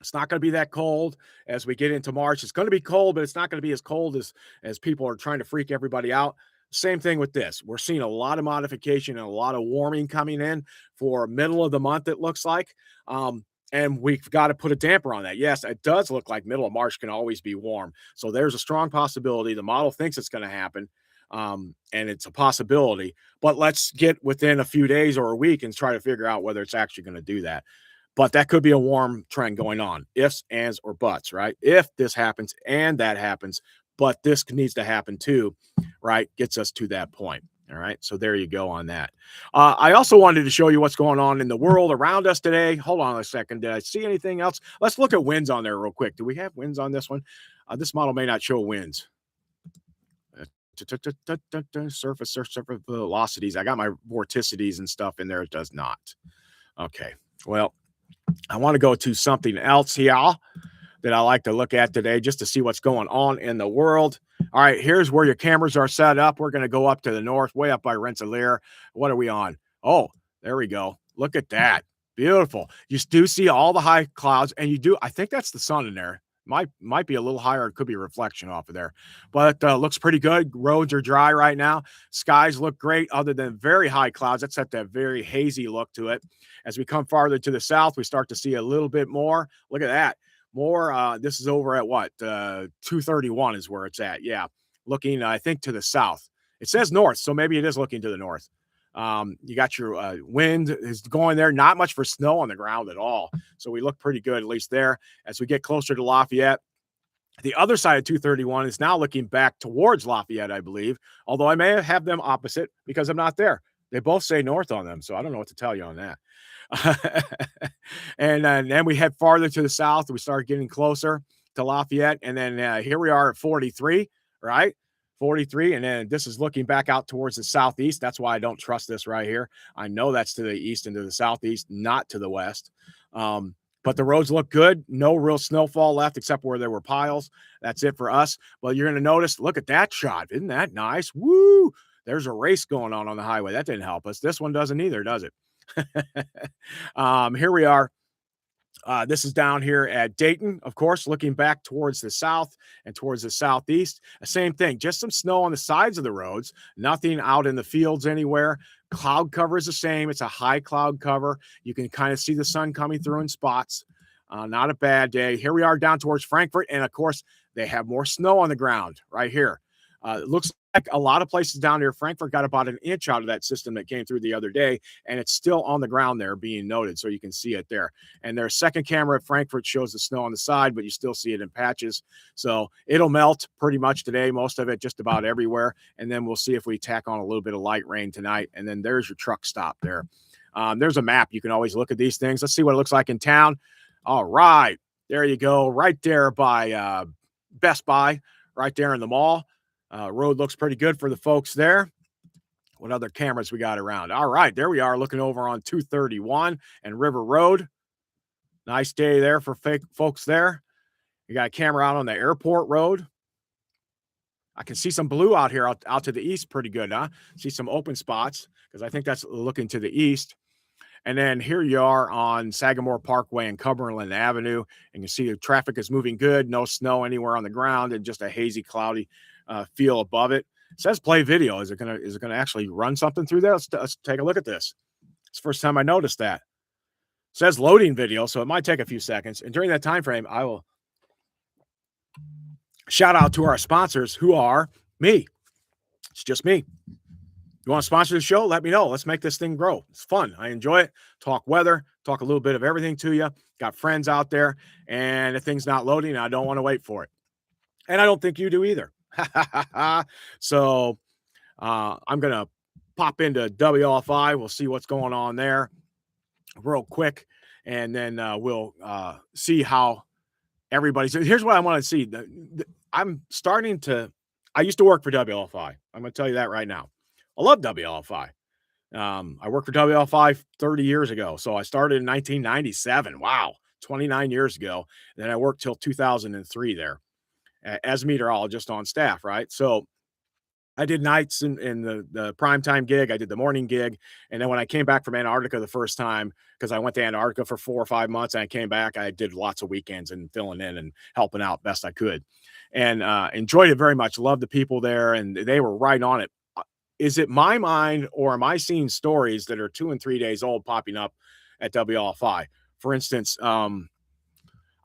It's not going to be that cold as we get into March. It's going to be cold, but it's not going to be as cold as people are trying to freak everybody out. Same thing with this. We're seeing a lot of modification and a lot of warming coming in for middle of the month, it looks like. And we've got to put a damper on that. Yes, it does look like middle of March can always be warm. So there's a strong possibility. The model thinks it's going to happen, and it's a possibility. But let's get within a few days or a week and try to figure out whether it's actually going to do that. But that could be a warm trend going on. Ifs, ands, or buts, right? If this happens and that happens, but this needs to happen too, right? Gets us to that point. All right. So there you go on that. I also wanted to show you what's going on in the world around us today. Hold on a second. Did I see anything else? Let's look at winds on there real quick. Do we have winds on this one? This model may not show winds. Surface velocities. I got my vorticities and stuff in there. It does not. Okay. Well, I want to go to something else here that I like to look at today just to see what's going on in the world. All right, here's where your cameras are set up. We're going to go up to the north, way up by Rensselaer. What are we on? Oh, there we go. Look at that. Beautiful. You do see all the high clouds, and you do I think that's the sun in there. Might be a little higher, it could be a reflection off of there, but, looks pretty good. Roads are dry right now. Skies look great other than very high clouds. That's at that very hazy look to it. As we come farther to the south, we start to see a little bit more. Look at that. More, this is over at what? 231 is where it's at. Yeah. Looking, I think, to the south. It says north, so maybe it is looking to the north. You got your wind is going there, not much for snow on the ground at all. So we look pretty good, at least there. As we get closer to Lafayette, the other side of 231 is now looking back towards Lafayette, I believe, although I may have them opposite because I'm not there. They both say north on them, so I don't know what to tell you on that. And then we head farther to the south. We start getting closer to Lafayette, and then here we are at 43, right? 43, and then this is looking back out towards the southeast. That's why I don't trust this right here. I know that's to the east and to the southeast, not to the west. But the roads look good. No real snowfall left except where there were piles. That's it for us. But you're going to notice, look at that shot. Isn't that nice? Woo! There's a race going on the highway. That didn't help us. This one doesn't either, does it? Here we are. This is down here at Dayton, of course, looking back towards the south and towards the southeast. Same thing, just some snow on the sides of the roads, nothing out in the fields anywhere. Cloud cover is the same. It's a high cloud cover. You can kind of see the sun coming through in spots. Not a bad day. Here we are down towards Frankfort, and of course, they have more snow on the ground right here. It looks like a lot of places down here. Frankfort got about an inch out of that system that came through the other day, and it's still on the ground there being noted, so you can see it there. And their second camera at Frankfort shows the snow on the side, but you still see it in patches. So it'll melt pretty much today, most of it just about everywhere. And then we'll see if we tack on a little bit of light rain tonight. And then there's your truck stop there. There's a map. You can always look at these things. Let's see what it looks like in town. All right. There you go. Right there by Best Buy, right there in the mall. Road looks pretty good for the folks there. What other cameras we got around? All right, there we are looking over on 231 and River Road. Nice day there for folks there. You got a camera out on the airport road. I can see some blue out here out to the east pretty good, huh? See some open spots because I think that's looking to the east. And then here you are on Sagamore Parkway and Cumberland Avenue. And you see the traffic is moving good. No snow anywhere on the ground and just a hazy, cloudy feel above it. It says play video. Is it gonna actually run something through there? Let's take a look at this. It's the first time I noticed that. It says loading video, so it might take a few seconds. And during that time frame, I will shout out to our sponsors who are me. It's just me. You want to sponsor the show? Let me know. Let's make this thing grow. It's fun. I enjoy it. Talk weather, talk a little bit of everything to you. Got friends out there, and if thing's not loading, I don't want to wait for it. And I don't think you do either. So I'm going to pop into WLFI. We'll see what's going on there real quick. And then we'll see how everybody's. Here's what I want to see. I'm starting to. I used to work for WLFI. I'm going to tell you that right now. I love WLFI. I worked for WLFI 30 years ago. So I started in 1997. Wow. 29 years ago. Then I worked till 2003 there as meteorologist on staff, right? So I did nights in the primetime gig. I did the morning gig. And then when I came back from Antarctica the first time, because I went to Antarctica for 4 or 5 months and I came back, I did lots of weekends and filling in and helping out best I could. And enjoyed it very much. Loved the people there, and they were right on it. Is it my mind, or am I seeing stories that are 2 and 3 days old popping up at WLFI? For instance, I'm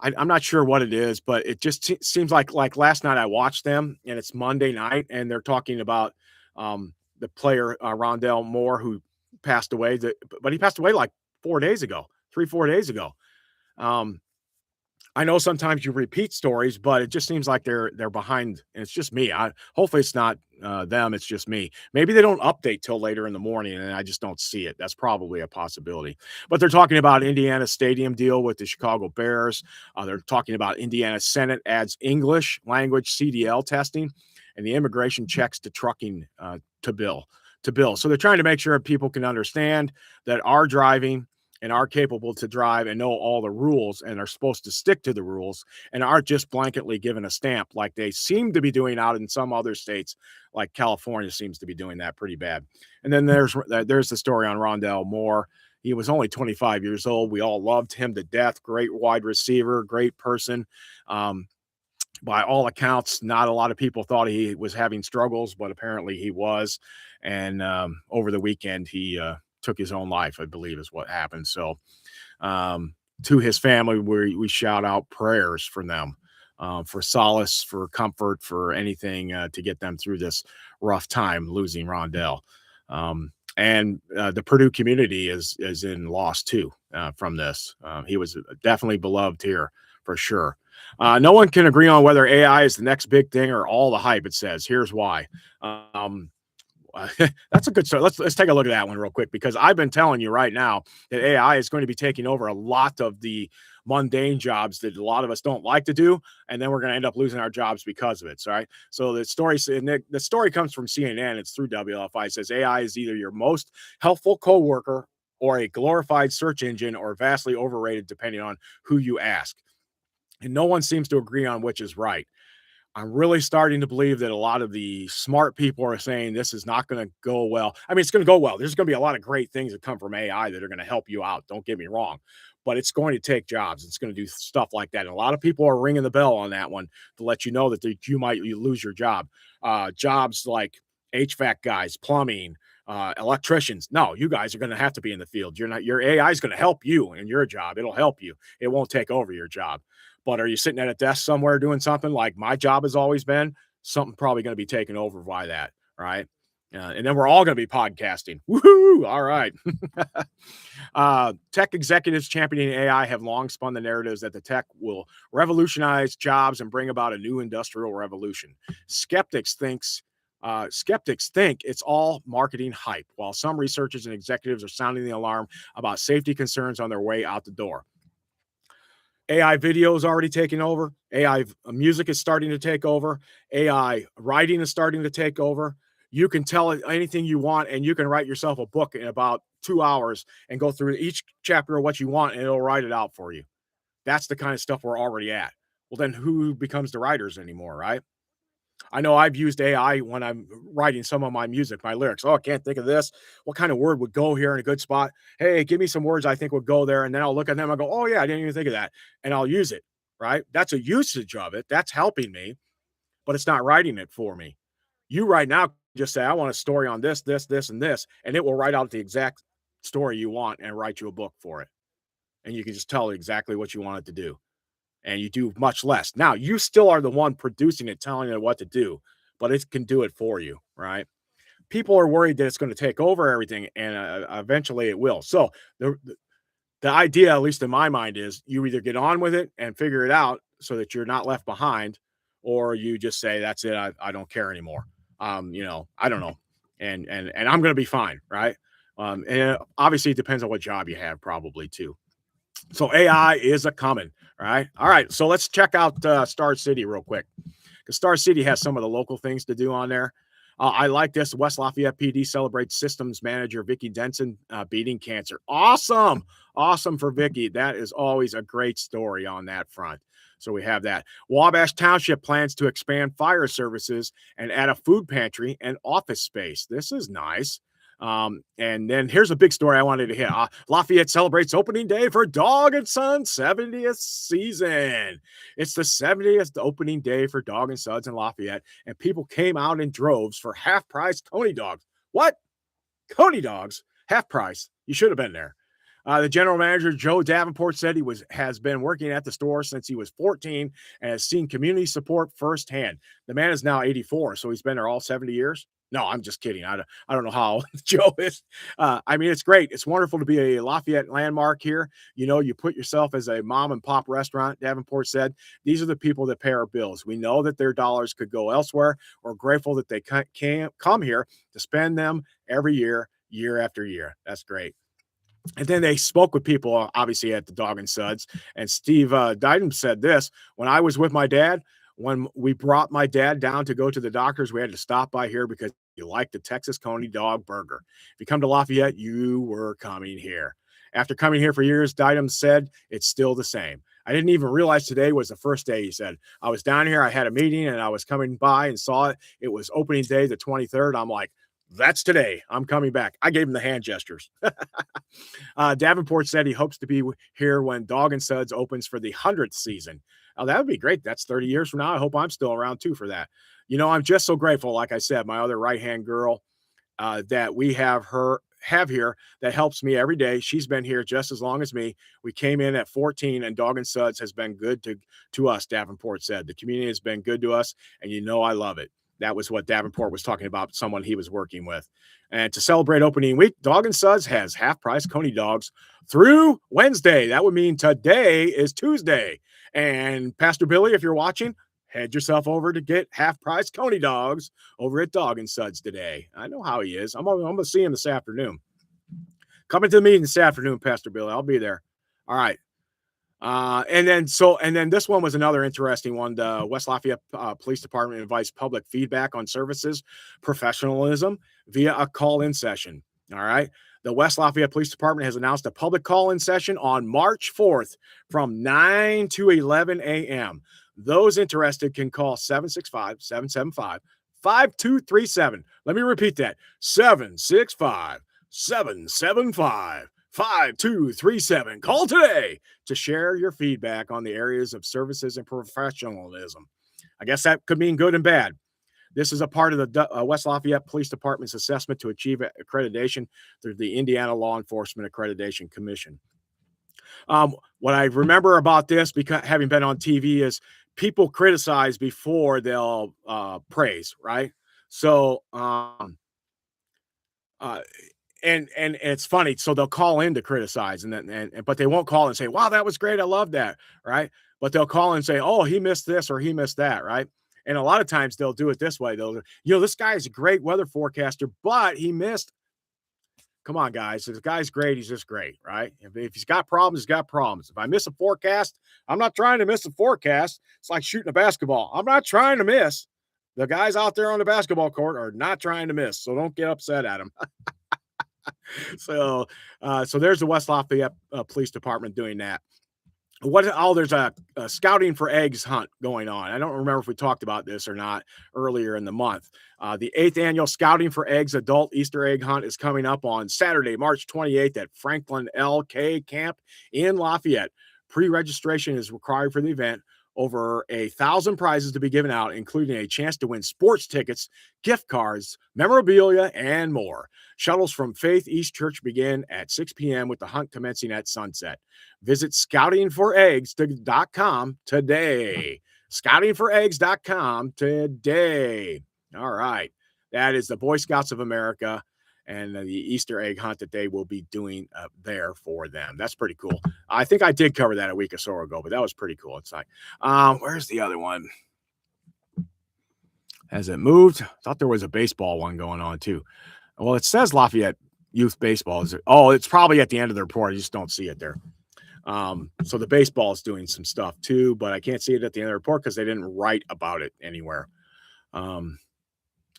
not sure what it is, but it just seems like last night I watched them, and it's Monday night, and they're talking about the player Rondell Moore, who passed away. But he passed away like 4 days ago, 3-4 days ago. I know sometimes you repeat stories, but it just seems like they're behind. And it's just me. Hopefully it's not them. It's just me. Maybe they don't update till later in the morning, and I just don't see it. That's probably a possibility. But they're talking about Indiana stadium deal with the Chicago Bears. They're talking about Indiana Senate adds English language CDL testing, and the immigration checks to trucking to bill. So they're trying to make sure people can understand that are driving and are capable to drive and know all the rules and are supposed to stick to the rules and aren't just blanketly given a stamp like they seem to be doing out in some other states, like California seems to be doing that pretty bad. And then there's the story on Rondell Moore. He was only 25 years old. We all loved him to death. Great wide receiver, great person. Um, by all accounts, not a lot of people thought he was having struggles, but apparently he was. And over the weekend, he took his own life, I believe, is what happened. So, to his family, we shout out prayers for them, for solace, for comfort, for anything to get them through this rough time losing Rondell. And the Purdue community is in loss too from this. He was definitely beloved here for sure. No one can agree on whether AI is the next big thing or all the hype. It says, here's why. Um, that's a good start. Let's take a look at that one real quick, because I've been telling you right now that AI is going to be taking over a lot of the mundane jobs that a lot of us don't like to do, and then we're going to end up losing our jobs because of it. Right. So the story comes from CNN. It's through WLFI. It says AI is either your most helpful coworker or a glorified search engine, or vastly overrated, depending on who you ask. And no one seems to agree on which is right. I'm really starting to believe that a lot of the smart people are saying this is not going to go well. I mean, it's going to go well. There's going to be a lot of great things that come from AI that are going to help you out. Don't get me wrong, but it's going to take jobs. It's going to do stuff like that. And a lot of people are ringing the bell on that one to let you know that you lose your job. Jobs like HVAC guys, plumbing, electricians. No, you guys are going to have to be in the field. You're not. Your AI is going to help you in your job. It'll help you. It won't take over your job. But are you sitting at a desk somewhere doing something like my job has always been? Something probably going to be taken over by that, right? And then we're all going to be podcasting. Woohoo! All right. Tech executives championing AI have long spun the narratives that the tech will revolutionize jobs and bring about a new industrial revolution. Skeptics think it's all marketing hype, while some researchers and executives are sounding the alarm about safety concerns on their way out the door. AI video is already taking over. AI music is starting to take over. AI writing is starting to take over. You can tell it anything you want, and you can write yourself a book in about 2 hours and go through each chapter of what you want, and it'll write it out for you. That's the kind of stuff we're already at. Well, then who becomes the writers anymore, right? I know I've used AI when I'm writing some of my music, my lyrics. Oh, I can't think of this. What kind of word would go here in a good spot? Hey, give me some words I think would go there. And then I'll look at them and go, oh, yeah, I didn't even think of that. And I'll use it, right? That's a usage of it. That's helping me, but it's not writing it for me. You right now just say, I want a story on this, this, this, and this. And it will write out the exact story you want and write you a book for it. And you can just tell it exactly what you want it to do. And you do much less. Now, you still are the one producing it, telling it what to do, but it can do it for you, right? People are worried that it's going to take over everything, and eventually it will. So the idea, at least in my mind, is you either get on with it and figure it out so that you're not left behind, or you just say, that's it, I don't care anymore. I don't know. And I'm going to be fine, right? And obviously it depends on what job you have, probably too. So AI is a coming, right? All right, so let's check out Star City real quick, because Star City has some of the local things to do on there. I like this. West Lafayette PD celebrates systems manager Vicki Denson beating cancer. Awesome for Vicki. That is always a great story on that front. So we have that. Wabash Township plans to expand fire services and add a food pantry and office space. This is nice. And then here's a big story I wanted to hit. Lafayette celebrates opening day for Dog and Son 70th season. It's the 70th opening day for Dog and Sons in Lafayette, and people came out in droves for half-price Coney dogs. What? Coney dogs? Half price. You should have been there. The general manager, Joe Davenport, said he has been working at the store since he was 14 and has seen community support firsthand. The man is now 84, so he's been there all 70 years. No, I'm just kidding. I don't know how Joe is. I mean, it's great. It's wonderful to be a Lafayette landmark here. You know, you put yourself as a mom and pop restaurant. Davenport said, these are the people that pay our bills. We know that their dollars could go elsewhere. We're grateful that they can't come here to spend them every year, year after year. That's great. And then they spoke with people, obviously, at the Dog and Suds. And Steve Dydam said this: when I was with my dad, when we brought my dad down to go to the doctors, we had to stop by here because you like the Texas Coney Dog Burger. If you come to Lafayette, you were coming here. After coming here for years, Dydam said it's still the same. I didn't even realize today was the first day, he said. I was down here, I had a meeting, and I was coming by and saw it. It was opening day, the 23rd. I'm like, That's today. I'm coming back. I gave him the hand gestures. Davenport said he hopes to be here when Dog and Suds opens for the 100th season. Oh, that would be great. That's 30 years from now. I hope I'm still around too for that. I'm just so grateful. Like I said, my other right hand girl, that we have here that helps me every day. She's been here just as long as me. We came in at 14, and Dog and Suds has been good to us. Davenport said the community has been good to us, and I love it. That was what Davenport was talking about, someone he was working with. And to celebrate opening week, Dog and Suds has half price Coney dogs through Wednesday. That would mean today is Tuesday. And Pastor Billy, if you're watching, head yourself over to get half price Coney dogs over at Dog and Suds today. I know how he is. I'm going to see him this afternoon. Coming to the meeting this afternoon, Pastor Billy. I'll be there. All right. And then this one was another interesting one. The West Lafayette Police Department invites public feedback on services professionalism via a call-in session. All right. The West Lafayette Police Department has announced a public call-in session on March 4th from 9 to 11 a.m. Those interested can call 765-775-5237. Let me repeat that. 765-775-5237. Call today to share your feedback on the areas of services and professionalism. I guess that could mean good and bad. This is a part of the West Lafayette Police Department's assessment to achieve accreditation through the Indiana Law Enforcement Accreditation Commission. What I remember about this, because having been on TV, is people criticize before they'll praise, right? So, and it's funny. So they'll call in to criticize, but they won't call and say, "Wow, that was great. I love that." Right? But they'll call and say, "Oh, he missed this or he missed that." Right? And a lot of times they'll do it this way. This guy is a great weather forecaster, but he missed. Come on, guys. If the guy's great, he's just great, right? If he's got problems, he's got problems. If I miss a forecast, I'm not trying to miss a forecast. It's like shooting a basketball. I'm not trying to miss. The guys out there on the basketball court are not trying to miss, so don't get upset at them. So there's the West Lafayette Police Department doing that. There's a scouting for eggs hunt going on. I don't remember if we talked about this or not earlier in the month. The 8th annual Scouting for Eggs adult Easter egg hunt is coming up on Saturday, March 28th at Franklin LK Camp in Lafayette. Pre-registration is required for the event. Over 1,000 prizes to be given out, including a chance to win sports tickets, gift cards, memorabilia, and more. Shuttles from Faith East Church begin at 6 p.m. with the hunt commencing at sunset. Visit scoutingforeggs.com today. Scoutingforeggs.com today. All right. That is the Boy Scouts of America and the Easter egg hunt that they will be doing there for them. That's pretty cool. I think I did cover that a week or so ago, but that was pretty cool. It's like, where's the other one? Has it moved? I thought there was a baseball one going on too. Well, it says Lafayette Youth Baseball. It's probably at the end of the report. I just don't see it there. So the baseball is doing some stuff too, but I can't see it at the end of the report because they didn't write about it anywhere.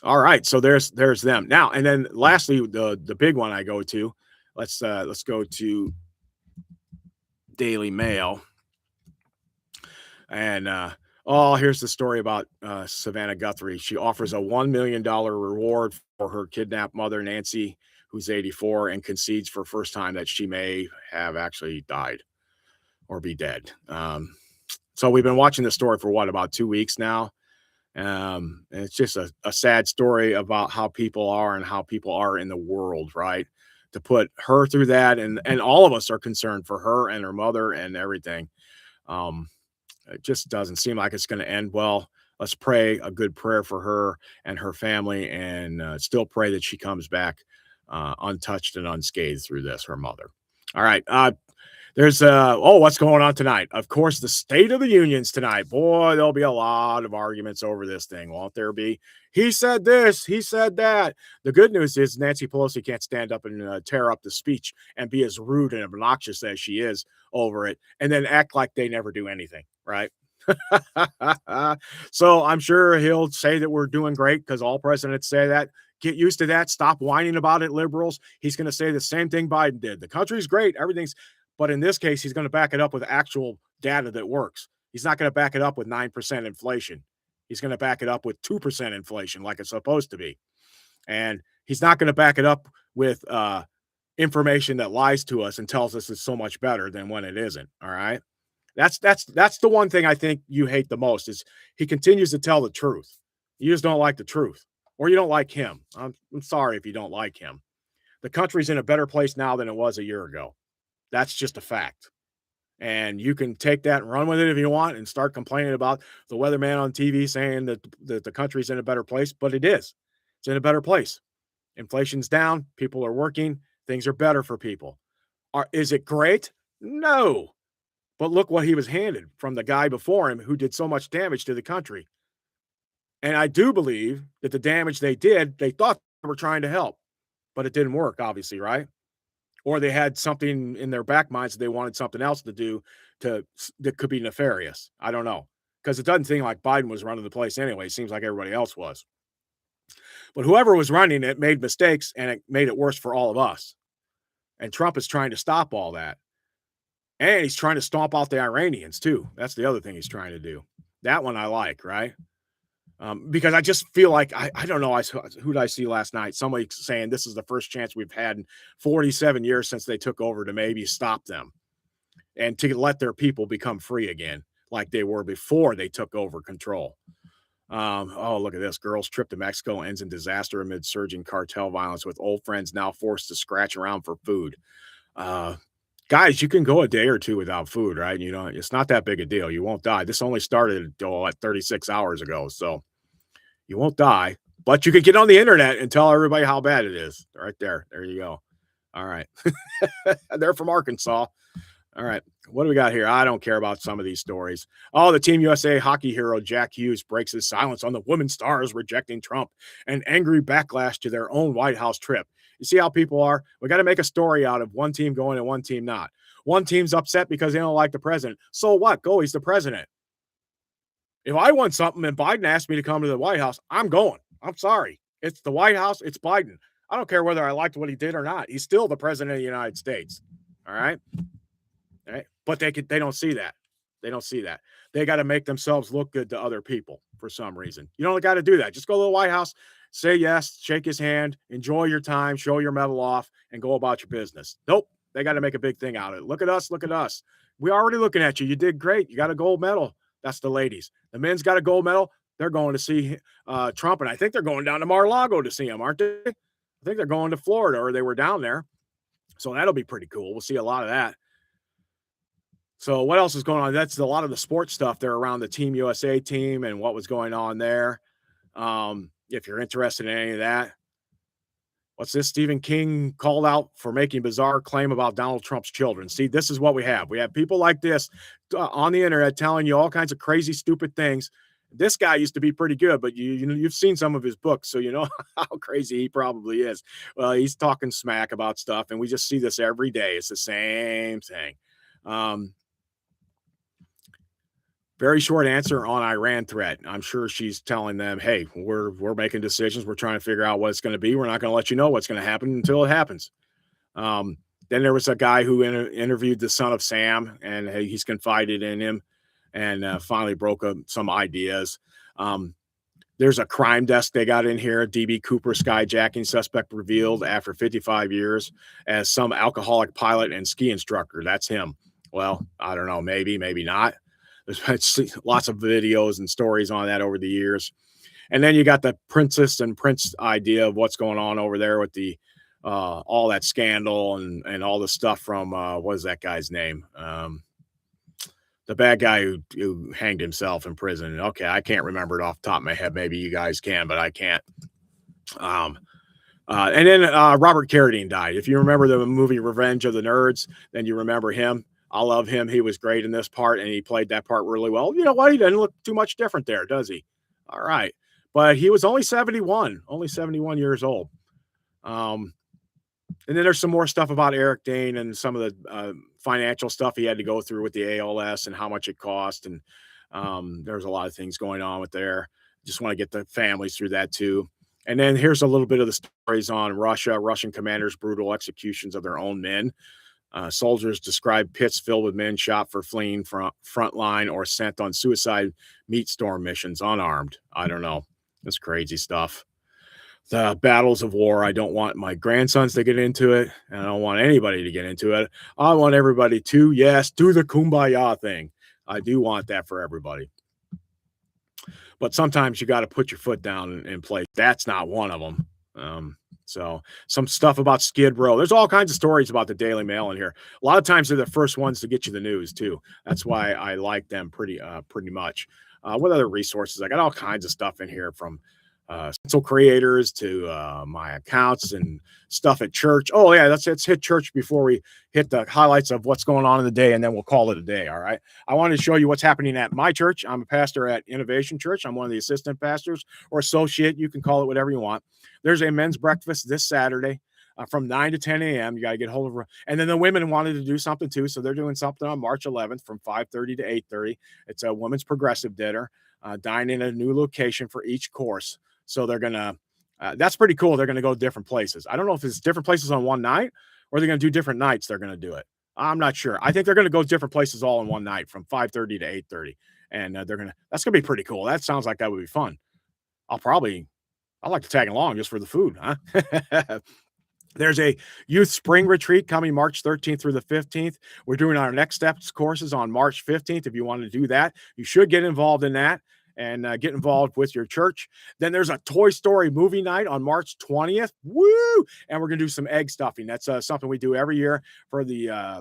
All right, so there's them now, and then lastly, the big one I go to. Let's go to Daily Mail, and here's the story about Savannah Guthrie. She offers a $1 million reward for her kidnapped mother, Nancy, who's 84, and concedes for first time that she may have actually died or be dead. So we've been watching this story for about 2 weeks now. And it's just a sad story about how people are and how people are in the world, right? To put her through that, and all of us are concerned for her and her mother and everything. It just doesn't seem like it's going to end well. Let's pray a good prayer for her and her family, and still pray that she comes back untouched and unscathed through this, her mother. All right. There's what's going on tonight? Of course, the State of the Unions tonight. Boy, there'll be a lot of arguments over this thing, won't there be? He said this, he said that. The good news is Nancy Pelosi can't stand up and tear up the speech and be as rude and obnoxious as she is over it, and then act like they never do anything, right? So I'm sure he'll say that we're doing great because all presidents say that. Get used to that. Stop whining about it, liberals. He's going to say the same thing Biden did. The country's great. Everything's. But in this case, he's going to back it up with actual data that works. He's not going to back it up with 9% inflation. He's going to back it up with 2% inflation like it's supposed to be. And He's not going to back it up with information that lies to us and tells us it's so much better than when it isn't. All right. That's the one thing I think you hate the most is he continues to tell the truth. You just don't like the truth, or you don't like him. I'm sorry if you don't like him. The country's in a better place now than it was a year ago. That's just a fact. And you can take that and run with it if you want and start complaining about the weatherman on TV saying that the country's in a better place, but it is. It's in a better place. Inflation's down, people are working, things are better for people. Is it great? No. But look what he was handed from the guy before him who did so much damage to the country. And I do believe that the damage they did, they thought they were trying to help, but it didn't work, obviously, right? Or they had something in their back minds that they wanted something else to do that could be nefarious. I don't know. Because it doesn't seem like Biden was running the place anyway. It seems like everybody else was. But whoever was running it made mistakes, and it made it worse for all of us. And Trump is trying to stop all that. And he's trying to stomp out the Iranians, too. That's the other thing he's trying to do. That one I like, right? Because I just feel like, I don't know, who did I see last night? Somebody saying this is the first chance we've had in 47 years since they took over to maybe stop them and to let their people become free again like they were before they took over control. Oh, look at this. Girl's trip to Mexico ends in disaster amid surging cartel violence with old friends now forced to scratch around for food. Guys, you can go a day or two without food, right? You know, it's not that big a deal. You won't die. This only started at 36 hours ago, so you won't die. But you can get on the internet and tell everybody how bad it is. Right there. There you go. All right. They're from Arkansas. All right. What do we got here? I don't care about some of these stories. Oh, the Team USA hockey hero Jack Hughes breaks his silence on the women's stars rejecting Trump and angry backlash to their own White House trip. You see how people are? We got to make a story out of one team going and one team not. One team's upset because they don't like the president. So what? Go. He's the president. If I want something and Biden asked me to come to the White House, I'm going. I'm sorry. It's the White House. It's Biden. I don't care whether I liked what he did or not. He's still the president of the United States. All right. All right. But they don't see that. They don't see that. They got to make themselves look good to other people for some reason. You don't got to do that. Just go to the White House, say yes, shake his hand, enjoy your time, show your medal off, and go about your business. Nope. They got to make a big thing out of it. Look at us. Look at us. We're already looking at you. You did great. You got a gold medal. That's the ladies. The men's got a gold medal. They're going to see Trump, and I think they're going down to Mar-a-Lago to see him, aren't they? I think they're going to Florida, or they were down there. So that'll be pretty cool. We'll see a lot of that. So what else is going on? That's a lot of the sports stuff there around the Team USA team and what was going on there. If you're interested in any of that. What's this? Stephen King called out for making bizarre claim about Donald Trump's children. See, this is what we have. We have people like this on the internet telling you all kinds of crazy, stupid things. This guy used to be pretty good, but you've seen some of his books, so you know how crazy he probably is. Well, he's talking smack about stuff, and we just see this every day. It's the same thing. Very short answer on Iran threat. I'm sure she's telling them, hey, we're making decisions. We're trying to figure out what it's going to be. We're not going to let you know what's going to happen until it happens. Then there was a guy who interviewed the son of Sam, and he's confided in him and finally broke up some ideas. There's a crime desk they got in here. DB Cooper skyjacking suspect revealed after 55 years as some alcoholic pilot and ski instructor. That's him. Well, I don't know. Maybe not. There's lots of videos and stories on that over the years. And then you got the princess and prince idea of what's going on over there with the all that scandal and all the stuff from what is that guy's name? The bad guy who hanged himself in prison. Okay, I can't remember it off the top of my head. Maybe you guys can, but I can't. And then Robert Carradine died. If you remember the movie Revenge of the Nerds, then you remember him. I love him. He was great in this part, and he played that part really well. You know what? He doesn't look too much different there, does he? All right. But he was only 71 years old. And then there's some more stuff about Eric Dane and some of the financial stuff he had to go through with the ALS and how much it cost. And there's a lot of things going on with there. Just want to get the families through that too. And then here's a little bit of the stories on Russian commanders' brutal executions of their own men. Soldiers describe pits filled with men shot for fleeing from frontline or sent on suicide meat storm missions unarmed. I don't know. That's crazy stuff. the battles of war. I don't want my grandsons to get into it, and I don't want anybody to get into it. I want everybody to, yes, do the kumbaya thing. I do want that for everybody. But sometimes you got to put your foot down and play. That's not one of them. So some stuff about Skid Row. There's all kinds of stories about the Daily Mail in here. A lot of times they're the first ones to get you the news too. That's why I like them pretty much. What other resources? I got all kinds of stuff in here from stencil creators to my accounts and stuff at church. Oh yeah, let's hit church before we hit the highlights of what's going on in the day, and then we'll call it a day. All right. I wanted to show you what's happening at my church. I'm a pastor at Innovation Church. I'm one of the assistant pastors or associate. You can call it whatever you want. There's a men's breakfast this Saturday. From 9 to 10 a.m. You got to get hold of her. And then the women wanted to do something too. So they're doing something on March 11th from 5:30 to 8:30. It's a women's progressive dinner, dining at a new location for each course. So they're going to, that's pretty cool. They're going to go different places. I don't know if it's different places on one night or they're going to do different nights. They're going to do it. I'm not sure. I think they're going to go different places all in one night from 5:30 to 8:30. And that's going to be pretty cool. That sounds like that would be fun. I'd like to tag along just for the food, huh? There's a youth spring retreat coming March 13th through the 15th. We're doing our next steps courses on March 15th. If you want to do that, you should get involved in that and get involved with your church. Then there's a Toy Story movie night on March 20th. Woo! And we're going to do some egg stuffing. That's something we do every year for the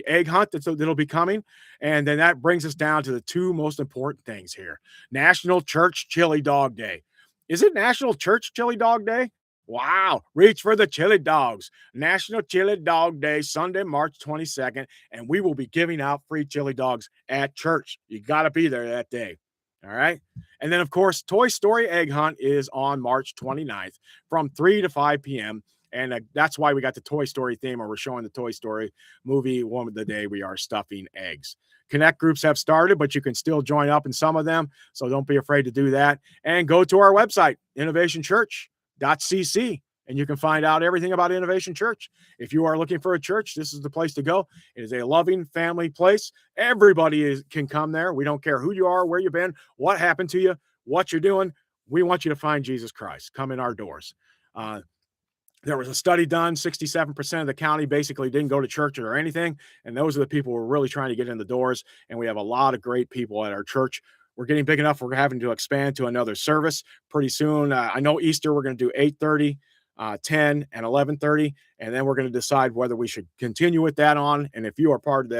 egg hunt that'll be coming. And then that brings us down to the two most important things here. National Church Chili Dog Day. Is it National Church Chili Dog Day? Wow. Reach for the chili dogs. National Chili Dog Day, Sunday, March 22nd. And we will be giving out free chili dogs at church. You got to be there that day. All right. And then, of course, Toy Story Egg Hunt is on March 29th from 3 to 5 p.m. And that's why we got the Toy Story theme, or we're showing the Toy Story movie. One of the day we are stuffing eggs. Connect groups have started, but you can still join up in some of them. So don't be afraid to do that. And go to our website, innovationchurch.cc, and you can find out everything about Innovation Church. If you are looking for a church, this is the place to go. It is a loving family place. Everybody can come there. We don't care who you are, where you've been, what happened to you, what you're doing. We want you to find Jesus Christ. Come in our doors. There was a study done. 67% of the county basically didn't go to church or anything. And those are the people who are really trying to get in the doors. And we have a lot of great people at our church. We're getting big enough. We're having to expand to another service pretty soon. I know Easter, we're going to do 8:30, 10, and 11:30. And then we're going to decide whether we should continue with that on. And if you are part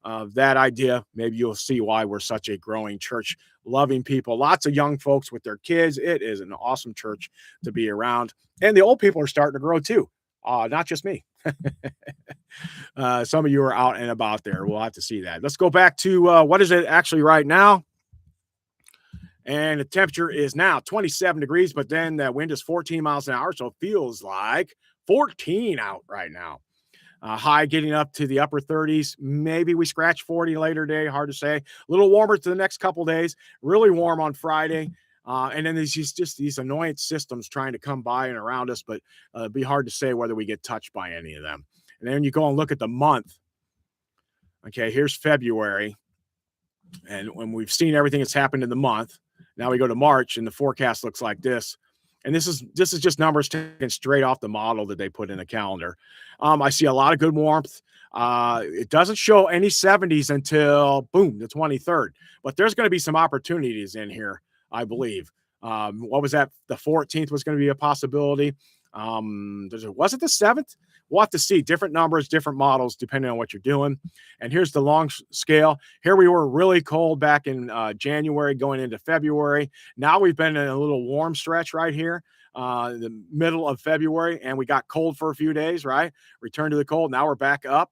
of that idea, maybe you'll see why we're such a growing church, loving people, lots of young folks with their kids. It is an awesome church to be around. And the old people are starting to grow too. Not just me. Some of you are out and about there. We'll have to see that. Let's go back to what is it actually right now? And the temperature is now 27 degrees, but then the wind is 14 miles an hour. So it feels like 14 out right now. High getting up to the upper 30s. Maybe we scratch 40 later today. Hard to say. A little warmer to the next couple days. Really warm on Friday. And then there's just these annoyance systems trying to come by and around us, but it'd be hard to say whether we get touched by any of them. And then you go and look at the month. Okay, here's February. And when we've seen everything that's happened in the month, now we go to March and the forecast looks like this. And this is just numbers taken straight off the model that they put in the calendar. I see a lot of good warmth. It doesn't show any 70s until, boom, the 23rd. But there's going to be some opportunities in here, I believe. What was that? The 14th was going to be a possibility. Was it the 7th? We'll have to see. Different numbers, different models, depending on what you're doing. And here's the long scale. Here we were really cold back in January going into February. Now we've been in a little warm stretch right here, the middle of February, and we got cold for a few days, right? Return to the cold. Now we're back up.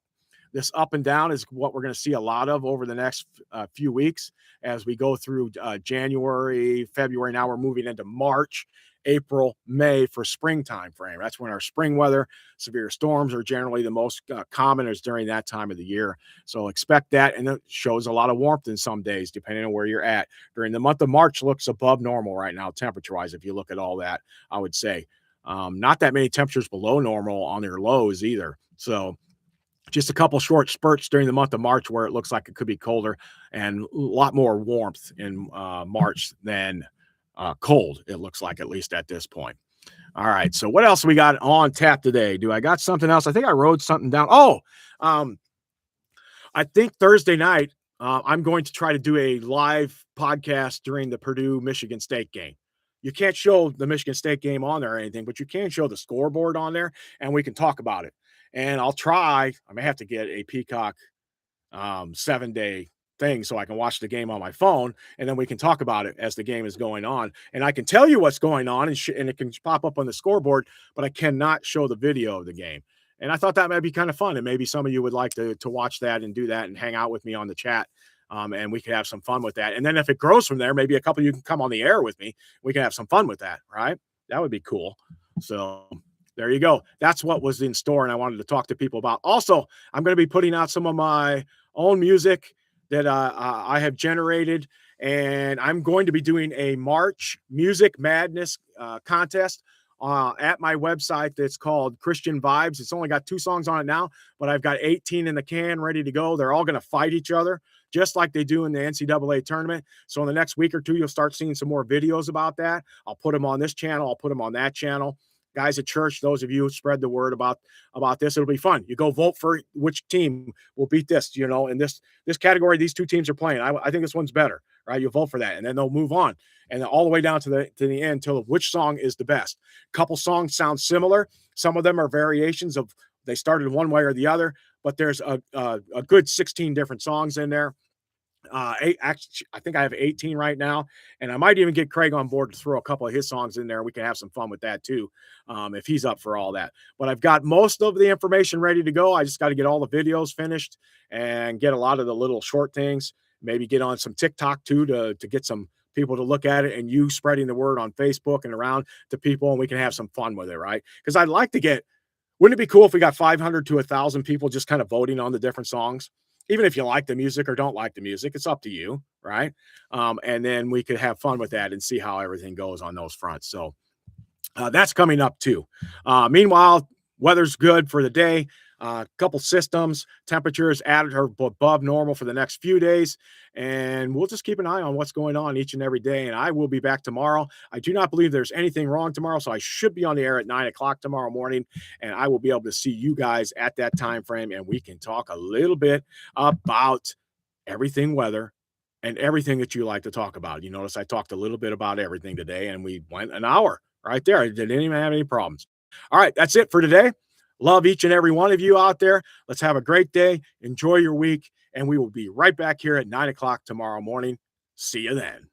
This up and down is what we're going to see a lot of over the next few weeks as we go through January, February. Now we're moving into March, April, May for springtime frame. That's when our spring weather, severe storms are generally the most common is during that time of the year. So expect that. And it shows a lot of warmth in some days, depending on where you're at. During the month of March looks above normal right now, temperature wise. If you look at all that, I would say not that many temperatures below normal on their lows either. So just a couple short spurts during the month of March where it looks like it could be colder and a lot more warmth in March than cold, it looks like, at least at this point. All right. So what else we got on tap today? Do I got something else? I think I wrote something down. Oh, um, I think Thursday night, I'm going to try to do a live podcast during the Purdue Michigan State game. You can't show the Michigan State game on there or anything, but you can show the scoreboard on there and we can talk about it. And I'll try, I may have to get a Peacock 7-day thing so I can watch the game on my phone and then we can talk about it as the game is going on. And I can tell you what's going on and it can pop up on the scoreboard, but I cannot show the video of the game. And I thought that might be kind of fun. And maybe some of you would like to watch that and do that and hang out with me on the chat. And we could have some fun with that. And then if it grows from there, maybe a couple of you can come on the air with me. We can have some fun with that, right? That would be cool. So there you go. That's what was in store. And I wanted to talk to people about. Also, I'm going to be putting out some of my own music that I have generated. And I'm going to be doing a March Music Madness contest at my website that's called Christian Vibes. It's only got 2 songs on it now, but I've got 18 in the can ready to go. They're all going to fight each other just like they do in the NCAA tournament. So in the next week or 2, you'll start seeing some more videos about that. I'll put them on this channel. I'll put them on that channel. Guys at church, those of you who spread the word about this, it'll be fun. You go vote for which team will beat this, in this category. These 2 teams are playing. I think this one's better, right? You vote for that, and then they'll move on, and then all the way down to the end till which song is the best. Couple songs sound similar. Some of them are variations of they started one way or the other, but there's a good 16 different songs in there. Actually, I think I have 18 right now, and I might even get Craig on board to throw a couple of his songs in there. We can have some fun with that too, if he's up for all that. But I've got most of the information ready to go. I just got to get all the videos finished and get a lot of the little short things. Maybe get on some TikTok too to get some people to look at it, and you spreading the word on Facebook and around to people, and we can have some fun with it, right? Because I'd like to get. Wouldn't it be cool if we got 500 to 1,000 people just kind of voting on the different songs? Even if you like the music or don't like the music, it's up to you, right? And then we could have fun with that and see how everything goes on those fronts. So that's coming up too. Meanwhile, weather's good for the day. Couple systems, temperatures at or above normal for the next few days. And we'll just keep an eye on what's going on each and every day. And I will be back tomorrow. I do not believe there's anything wrong tomorrow. So I should be on the air at 9 o'clock tomorrow morning. And I will be able to see you guys at that time frame. And we can talk a little bit about everything weather and everything that you like to talk about. You notice I talked a little bit about everything today, and we went an hour right there. I didn't even have any problems. All right, that's it for today. Love each and every one of you out there. Let's have a great day. Enjoy your week. And we will be right back here at 9 o'clock tomorrow morning. See you then.